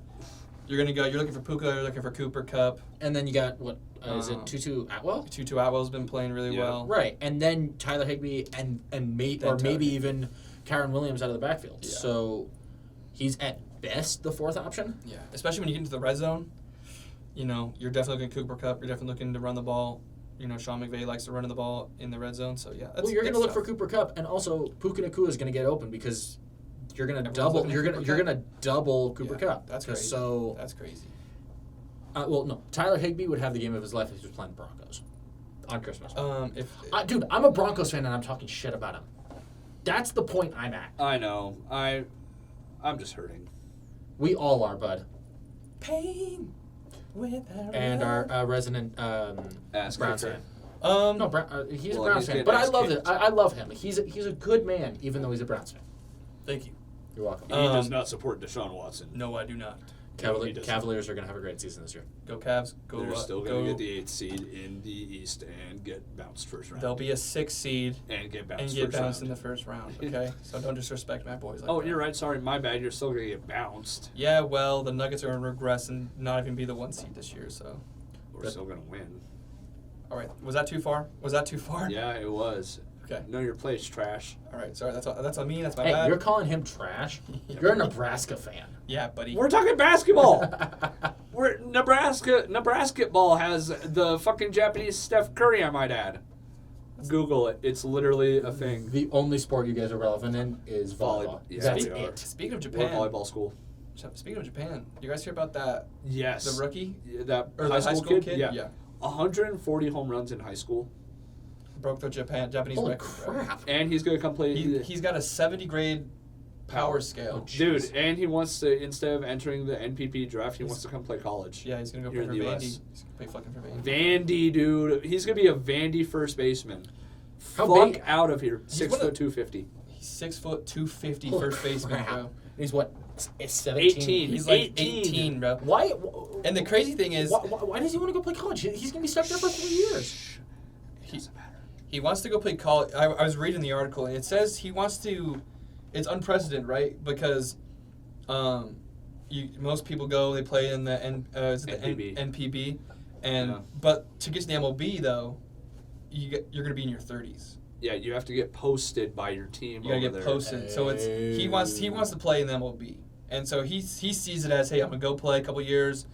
You're looking for Puka. You're looking for Cooper Kupp. and then you got what is it Tutu Atwell? Tutu Atwell's been playing really Yeah. well. Right, and then Tyler Higbee and maybe Target. even Kyron Williams out of the backfield. Yeah. So he's at best the 4th option. Yeah, especially when you get into the red zone. You know, you're definitely looking at Cooper Kupp. You're definitely looking to run the ball. You know, Sean McVay likes to run the ball in the red zone. So yeah, Well, you're going to it's look for tough. Cooper Kupp, and also Puka Nacua is going to get open because you're going to Everyone's double. looking at You're going Cooper to you're Kupp. going to double Cooper Yeah, Kupp. that's crazy. So That's crazy. well, no, Tyler Higbee would have the game of his life if he was playing the Broncos on Christmas. Dude, I'm a Broncos fan and I'm talking shit about him. That's the point I'm at. I know. I'm just hurting. We all are, bud. Pain with And our resident Ass Browns kicker. fan. No, he's Well, a Browns he's fan, getting but I ass love kicked. it. I love him. He's a good man, even though he's a Browns fan. Thank you. You're welcome. He does not support Deshaun Watson. No, I do not. he doesn't. Cavaliers are going to have a great season this year. Go Cavs. Go. They're still go. going to get the 8th seed in the East and get bounced first round. They'll be a 6 seed and get bounced and get first bounced in round. the first round. Okay, so don't disrespect my boys. Like Oh, that. you're right. Sorry, my bad. You're still going to get bounced. Yeah, well, the Nuggets are going to regress and not even be the 1 seed this year. So, We're still going to win. all right, was that too far? Was that too far? Yeah, it was. Okay. Know your place, trash. All right, sorry. That's on me. That's my Hey, bad. you're calling him trash? You're a Nebraska fan. Yeah, buddy. We're talking basketball. We're Nebraska ball has the fucking Japanese Steph Curry, I might add. Google it. It's literally a thing. The only sport you guys are relevant in is volleyball. Yeah, That's we are. it. Speaking of We're a Japan, volleyball school. Speaking of Japan, you guys hear about that? Yes. The rookie Yeah, that or high the school kid? Yeah. Yeah. 140 home runs in high school. Broke the Japanese Holy record. bro. crap. And he's going to come play. He's got a 70 grade power scale. Oh, Dude, jeez. and he wants to, instead of entering the NPP draft, he wants to come play college. Yeah, he's gonna go Here play in for the Vandy. US. He's gonna play fucking for Vandy. Vandy, dude. He's going to be a Vandy first baseman. How Fuck big- out of here. He's 6 one of- foot 250. He's 6 foot 250 Holy first baseman, crap. bro. He's what? 17? 18. He's like 18. 18, bro. Why? And the crazy thing is, Why does he want to go play college? He's going to be stuck there for 3 years. he wants to go play college. I was reading the article, and it says he wants to. It's unprecedented, right? Because, most people go, they play in the NPB. NPB, and Yeah. but to get to the MLB though, you're gonna be in your 30s. Yeah, you have to get posted by your team. You gotta over get there. posted. So it's he wants to play in the MLB, and so he sees it as, hey, I'm gonna go play a couple years,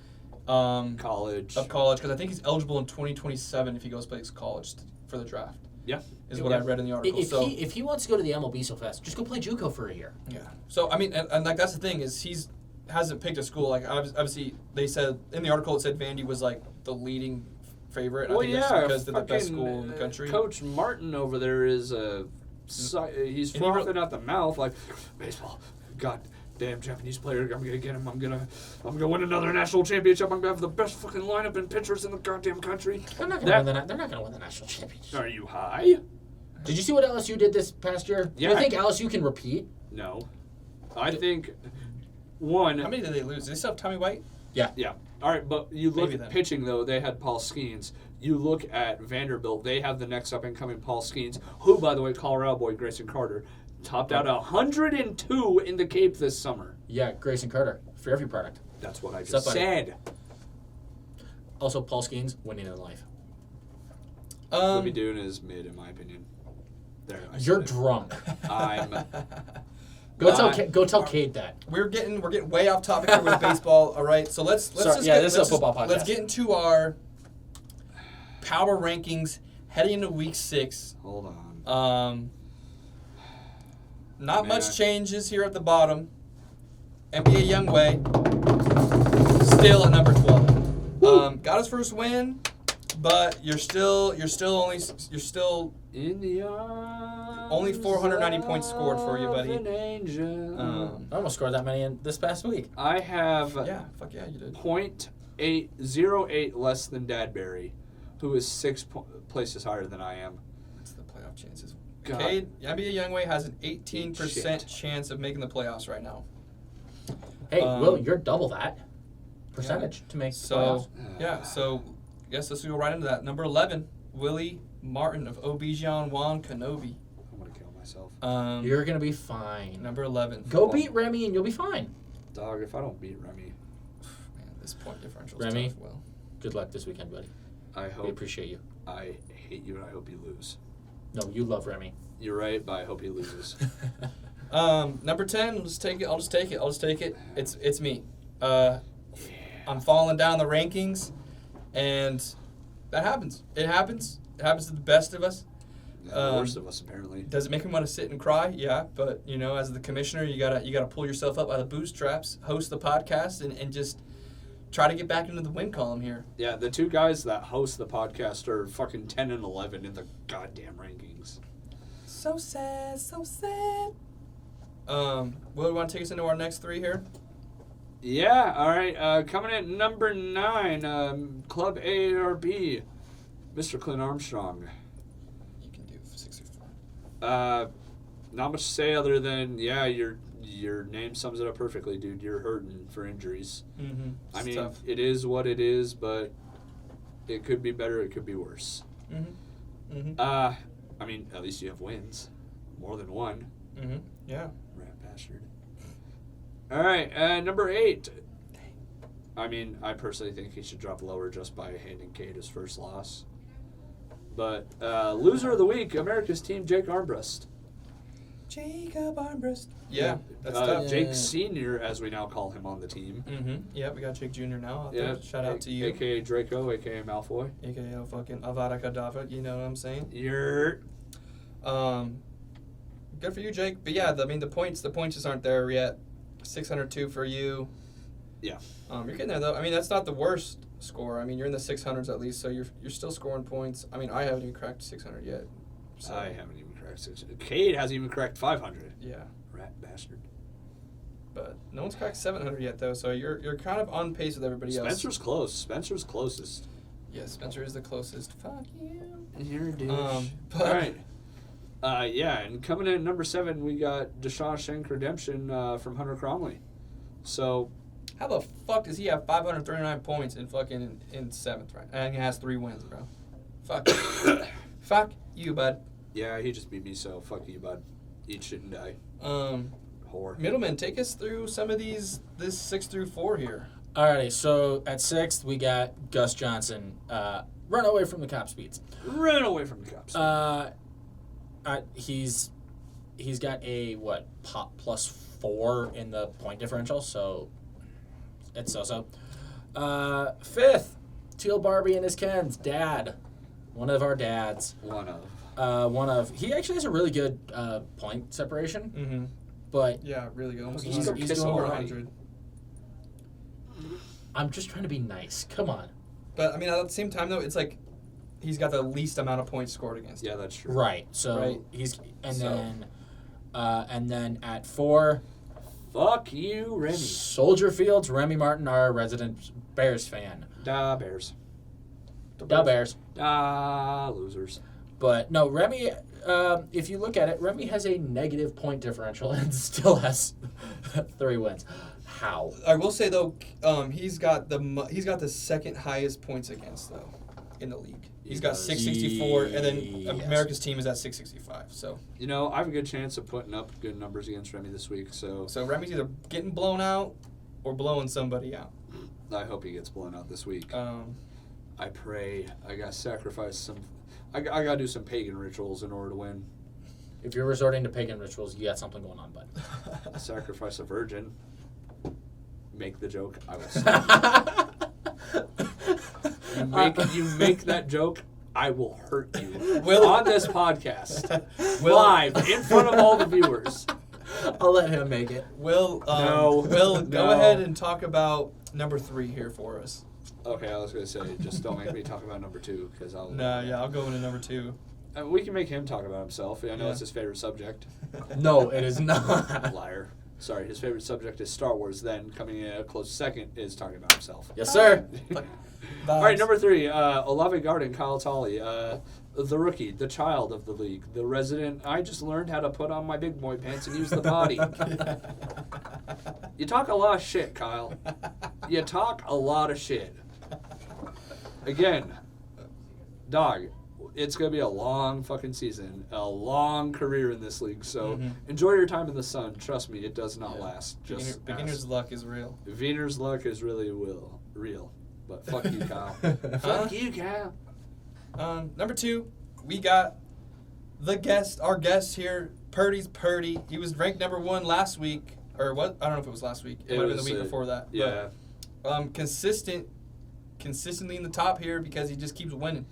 College. of college, because I think he's eligible in 2027 if he goes play college for the draft. Yeah. Is what I read in the article. If he wants to go to the MLB so fast, just go play JUCO for a year. Yeah. So I mean, and like that's the thing is hasn't picked a school. Like obviously they said in the article it said Vandy was like the leading favorite. Well, I think yeah, that's because they're the best fucking, school in the country. Coach Martin over there is he's And he frothing out the mouth like baseball. God damn Japanese player, I'm gonna get him. I'm gonna win another national championship. I'm gonna have the best fucking lineup and pitchers in the goddamn country. They're not going to win the national championship. Are you high? Did you see what LSU did this past year? Yeah. Do you think LSU can repeat? No. I think one. How many did they lose? Did they still have Tommy White? Yeah. Yeah. All right, but you look Maybe at then. pitching, though, they had Paul Skeens. You look at Vanderbilt, they have the next up-and-coming Paul Skeens, who, by the way, Colorado boy Grayson Carter, topped out 102 in the Cape this summer. Yeah, Grayson Carter, Fairview product. That's what I just Somebody. said. Also, Paul Skeens, winning in life. What we doing is mid, in my opinion. There, I said You're it. drunk. I'm. Go tell Cade that. We're getting way off topic here with baseball. All right, so let's Sorry, just yeah, get, this is let's a football just- Let's podcast. get into our power rankings heading into week 6. Hold on. Not Man. much changes here at the bottom. NBA Young Way still at number 12. Got his first win, but you're still in the arms only 490 points scored for you, buddy. of an angel. I almost scored that many in this past week. I have Yeah, fuck yeah, you did. 0.808 less than Dadberry, who is 6 places higher than I am. What's the playoff chances? God. Cade, NBA Youngway has an 18% Shit. chance of making the playoffs right now. Hey, Will, you're double that percentage to make So, playoffs. yeah, so I guess let's go right into that. Number 11, Willie Martin of Obijan Juan Kenobi. I'm going to kill myself. You're going to be fine. Number 11. Go beat Remy and you'll be fine. Dog, if I don't beat Remy, Man, this point differential is Remy? tough, Will. Good luck this weekend, buddy. I We hope. appreciate you. I hate you and I hope you lose. No, you love Remy. You're right, but I hope he loses. Number 10, I'll just take it. It's me. I'm falling down the rankings, and that happens. It happens. It happens to the best of us. The worst of us, apparently. Does it make me want to sit and cry? Yeah, but as the commissioner, you gotta pull yourself up by the bootstraps, host the podcast, and just try to get back into the win column here. Yeah, the two guys that host the podcast are fucking 10 and 11 in the goddamn rankings. So sad, so sad. Will, you want to take us into our next three here? Yeah, all right. Coming in at number 9, Club AARP, Mr. Clint Armstrong. You can do 64. Not much to say other than, yeah, your name sums it up perfectly, dude. You're hurting for injuries. Mm-hmm. I mean, tough. it is what it is, but it could be better. It could be worse. Mm-hmm. Mm-hmm. I mean, at least you have wins. More than one. Mm-hmm. Yeah. Rat bastard. All right, number 8. I mean, I personally think he should drop lower just by handing Cade his first loss. But loser of the week, America's team, Jake Armbrust. Jacob Armbrust. Yeah, that's tough. Jake Sr., as we now call him on the team. Mm-hmm. Yeah, we got Jake Jr. now. Out Yeah, there. Shout out to you. A.K.A. Draco, A.K.A. Malfoy. AKA fucking Avada Kedavra, you know what I'm saying? You're... Good for you, Jake. But yeah, the points just aren't there yet. 602 for you. Yeah. You're getting there though. I mean, that's not the worst score. I mean, you're in the 600s at least, so you're still scoring points. I mean, I haven't even cracked 600 yet. So. I haven't even cracked 600. Cade hasn't even cracked 500. Yeah. Rat bastard. But no one's cracked 700 yet though, so you're kind of on pace with everybody else. Spencer's close. Spencer's closest. Yeah, Spencer is the closest. Fuck you. You're a douche. But- All right. Yeah, and coming in at number 7, we got Deshaun Shank Redemption from Hunter Cromley. So, How the fuck does he have 539 points in fucking in 7th, right? And he has 3 wins, bro. Fuck. Fuck you, bud. yeah, he just beat me, so fuck you, bud. Eat shit and die. Whore. Middleman, take us through some of this 6 through 4 here. Alrighty, so at 6th, we got Gus Johnson. Run away from the cop speeds. Run away from the cops. He's got a pop +4 in the point differential, so it's so. 5th, Teal Barbie and his Ken's dad, one of our dads. He actually has a really good point separation, Mm-hmm. but Yeah, really good. Almost He's 100. doing over alright. 100. I'm just trying to be nice. Come on. But I mean, at the same time though, it's like he's got the least amount of points scored against. Yeah, that's true. Right. So Right. and then at 4, Fuck you, Remy. Soldier Fields, Remy Martin, our resident Bears fan. Da Bears. Da Bears. Da losers. But no, Remy, if you look at it, Remy has a negative point differential and still has 3 wins. How? I will say though, he's got the second highest points against though in the league. He's got 664, and then Yes. America's team is at 665. So You know, I have a good chance of putting up good numbers against Remy this week, so Remy's either getting blown out or blowing somebody out. I hope he gets blown out this week. I pray. I gotta sacrifice some. I gotta do some pagan rituals in order to win. If you're resorting to pagan rituals, you got something going on, bud. Sacrifice a virgin. Make the joke. I will stop. You make that joke, I will hurt you. On this podcast. Live, in front of all the viewers. I'll let him make it. Will No. Will No. go ahead and talk about number 3 here for us. Okay, I was gonna say, just don't make me talk about number 2 because I'll. I'll go into number 2. We can make him talk about himself. I know Yeah. it's his favorite subject. No, it is not. Liar. Sorry, his favorite subject is Star Wars. Then coming in a close second is talking about himself. Yes, sir. All right, number 3, Olave Garden, Kyle Tolley, the rookie, the child of the league, the resident. I just learned how to put on my big boy pants and use the potty. You talk a lot of shit, Kyle. You talk a lot of shit. Again, dog, it's going to be a long fucking season, a long career in this league. So enjoy your time in the sun. Trust me, it does not last. Just Beginner's luck is real. Wiener's luck is really real. But fuck you, Kyle. Fuck you, Kyle. Number 2, we got our guest here, Purdy's Purdy. He was ranked number 1 last week, or what? I don't know if it was last week. It might have been the week before that. Yeah. But, consistently in the top here because he just keeps winning.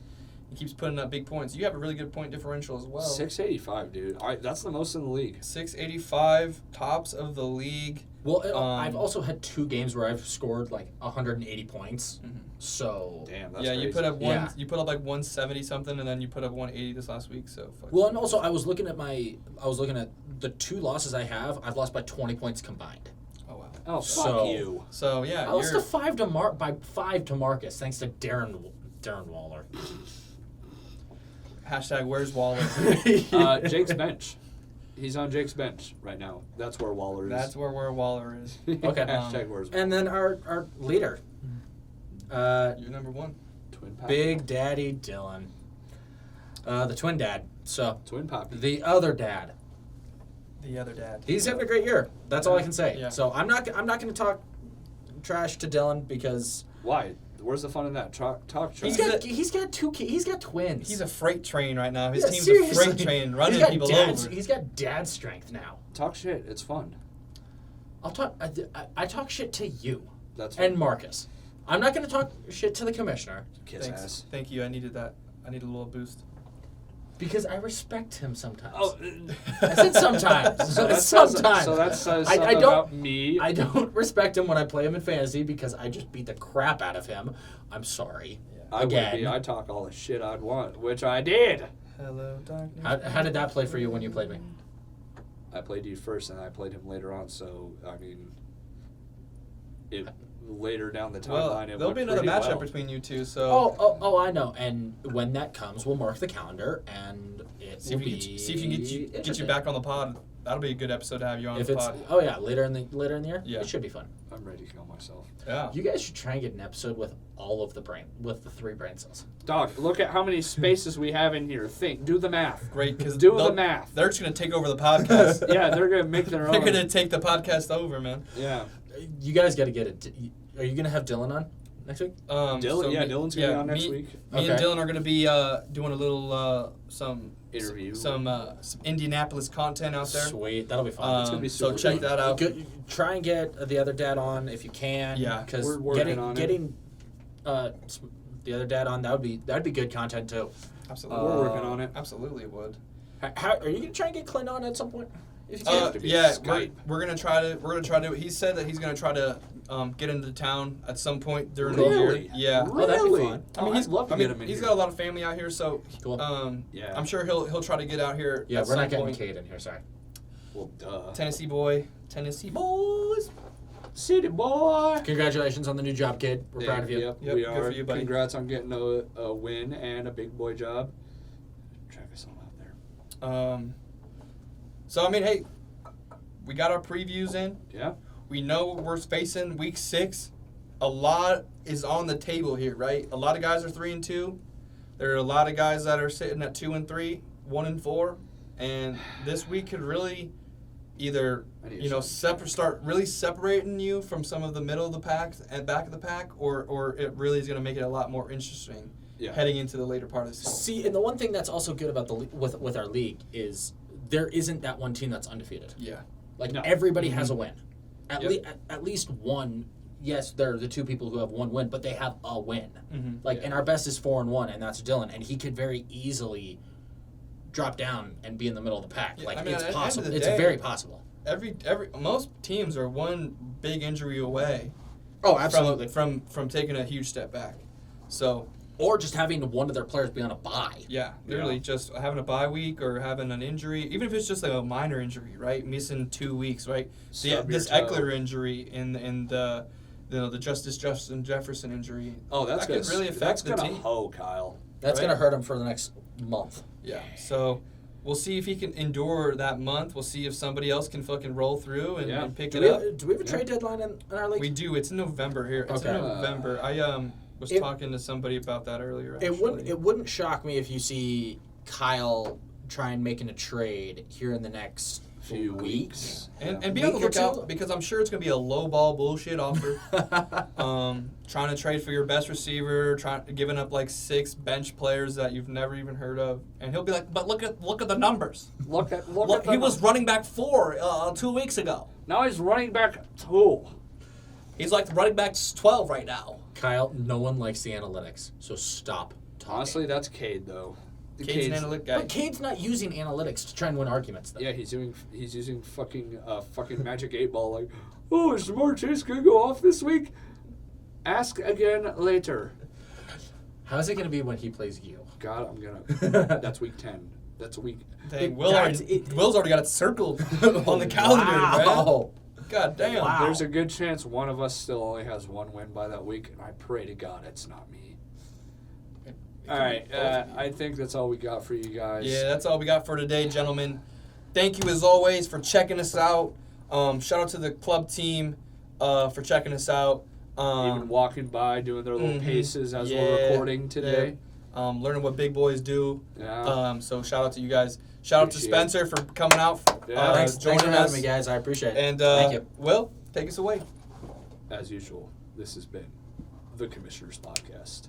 He keeps putting up big points. You have a really good point differential as well. 685, dude. That's the most in the league. 685, tops of the league. Well, I've also had 2 games where I've scored like 180 points. Mm-hmm. So Damn, that's yeah, crazy. you put up Yeah. You put up like 170 something, and then you put up 180 this last week. So fuck. well, and also I was looking at the 2 losses I have. I've lost by 20 points combined. Oh wow. Oh, fuck So- you. So yeah, I lost you're to 5 by 5 to Marcus, thanks to Darren Waller. hashtag Where's Waller. Jake's bench. He's on Jake's bench right now. That's where Waller is. That's where Waller is. Okay. Hashtag where's And then our leader, You're number 1. Twin Poppy. Big Daddy Dylan, the twin dad. So Twin Poppy. the other dad. The other dad. He's having a great year. That's all I can say. Yeah. So I'm not going to talk trash to Dylan because Why? Where's the fun in that? Talk trash. he's got twins. He's a freight train right now. His Yeah, team's seriously. a freight train running He's got people dad's, over. He's got dad strength now. Talk shit. It's fun. I'll talk. I talk shit to you That's and fun. Marcus. I'm not going to talk shit to the commissioner Kiss Thanks. ass. Thank you. I needed that. I need a little boost. because I respect him sometimes. Oh, I said sometimes. so that says, sometimes. so that says I something don't- about me. I don't respect him when I play him in fantasy because I just beat the crap out of him. I'm sorry. I would Again. be. I talk all the shit I'd want, which I did. Hello, darkness. How did that play for you when you played me? I played you first, and I played him later on. So I mean, it later down the timeline. Well, it there'll went be another pretty matchup well. between you two. So Oh, I know. And when that comes, we'll mark the calendar, and it see will if you be can see if you can get you interesting. back on the pod. That'll be a good episode to have you on If the it's pod. later in the year, Yeah. it should be fun. I'm ready to kill myself. Yeah. You guys should try and get an episode with all of the 3 brain cells. Dog, look at how many spaces we have in here. Do the math. Great, because Do the math. They're just gonna take over the podcast. Yeah, they're gonna make their own. They're gonna take the podcast over, man. Yeah. You guys got to get it. Are you gonna have Dylan on next week? Dylan's gonna be on next week. Me and Okay. Dylan are gonna be doing a little some Interview. some Indianapolis content out there. Sweet, that'll be fun. It's gonna be So super check fun. that out. Good. Try and get the other dad on if you can. Yeah, because we're working on it. getting the other dad on that'd be good content too. Absolutely, We're working on it. Absolutely, it would. How are you gonna try and get Clint on at some point? If you can. have to be Yeah, Skype. we're gonna try to. He said that he's gonna try to get into town at some point during the Really? year. Yeah. Oh, that'd be Really? fun. I mean, I'd love to get him in he's here. got a lot of family out here, so Cool. Yeah. I'm sure he'll try to get out here. Yeah, at we're not some getting point. Kate in here. Sorry. Well, duh. Tennessee boys. City boy. Congratulations on the new job, kid. We're proud of you. Yep, Yep, we good are. for you, buddy. Congrats on getting a win and a big boy job. Travis all out there. So I mean, hey, we got our previews in. Yeah. We know we're facing week 6. A lot is on the table here, right? A lot of guys are 3-2. There are a lot of guys that are sitting at 2-3, 1-4, and this week could really either start really separating you from some of the middle of the pack and back of the pack, or it really is going to make it a lot more interesting heading into the later part of the season. See, and the one thing that's also good about with our league is there isn't that one team that's undefeated. Yeah. Like No. everybody has a win. Yep. At least one. Yes, there are the 2 people who have one win, but they have a win. Mm-hmm. Like, and our best is 4-1, and that's Dylan, and he could very easily drop down and be in the middle of the pack. Yeah, like, I mean, it's at the end of possible. the It's day- very possible. Most teams are one big injury away Oh, absolutely. From taking a huge step back. So. Or just having one of their players be on a bye. Yeah, literally just having a bye week or having an injury, even if it's just like a minor injury, right? Missing 2 weeks, right? So yeah, this Eckler injury and the Justin Jefferson injury. Oh, that could really affect the team. That's gonna hoe Kyle. That's Right? going to hurt him for the next month. Yeah. So we'll see if he can endure that month. We'll see if somebody else can fucking roll through and pick it up. Do we have a trade deadline in our league? We do. It's in November here. It's in Okay. November. I was talking to somebody about that earlier. Actually. It wouldn't shock me if you see Kyle try and making a trade here in the next few weeks. And be on the Week or two? lookout because I'm sure it's going to be a low ball bullshit offer. Trying to trade for your best receiver, giving up like 6 bench players that you've never even heard of, and he'll be like, "But look at the numbers. Look at He was running back 4 2 weeks ago. Now he's running back 2. He's like the running back 12 right now." Kyle, no one likes the analytics, so stop talking. Honestly, that's Cade though. Cade's an analytic guy. But Cade's not using analytics to try and win arguments, though. Yeah, he's using fucking magic 8-ball. Like, oh, is Jamar Chase gonna go off this week? Ask again later. How's it going to be when he plays you? God, I'm gonna. That's week 10. That's a week. Dang, Will's already got it circled on the calendar, Wow. man. God damn. Wow. There's a good chance one of us still only has 1 win by that week, and I pray to God it's not me. All right, I think that's all we got for you guys. Yeah, that's all we got for today, gentlemen. Thank you as always for checking us out. Shout out to the club team for checking us out. Even walking by, doing their little paces as we're recording today. Yeah. Learning what big boys do. Yeah. So shout out to you guys. Shout out to Spencer for coming out. Thanks for joining having us. me, guys. I appreciate it. And Thank you. Will, take us away. As usual, this has been the Commissioner's Podcast.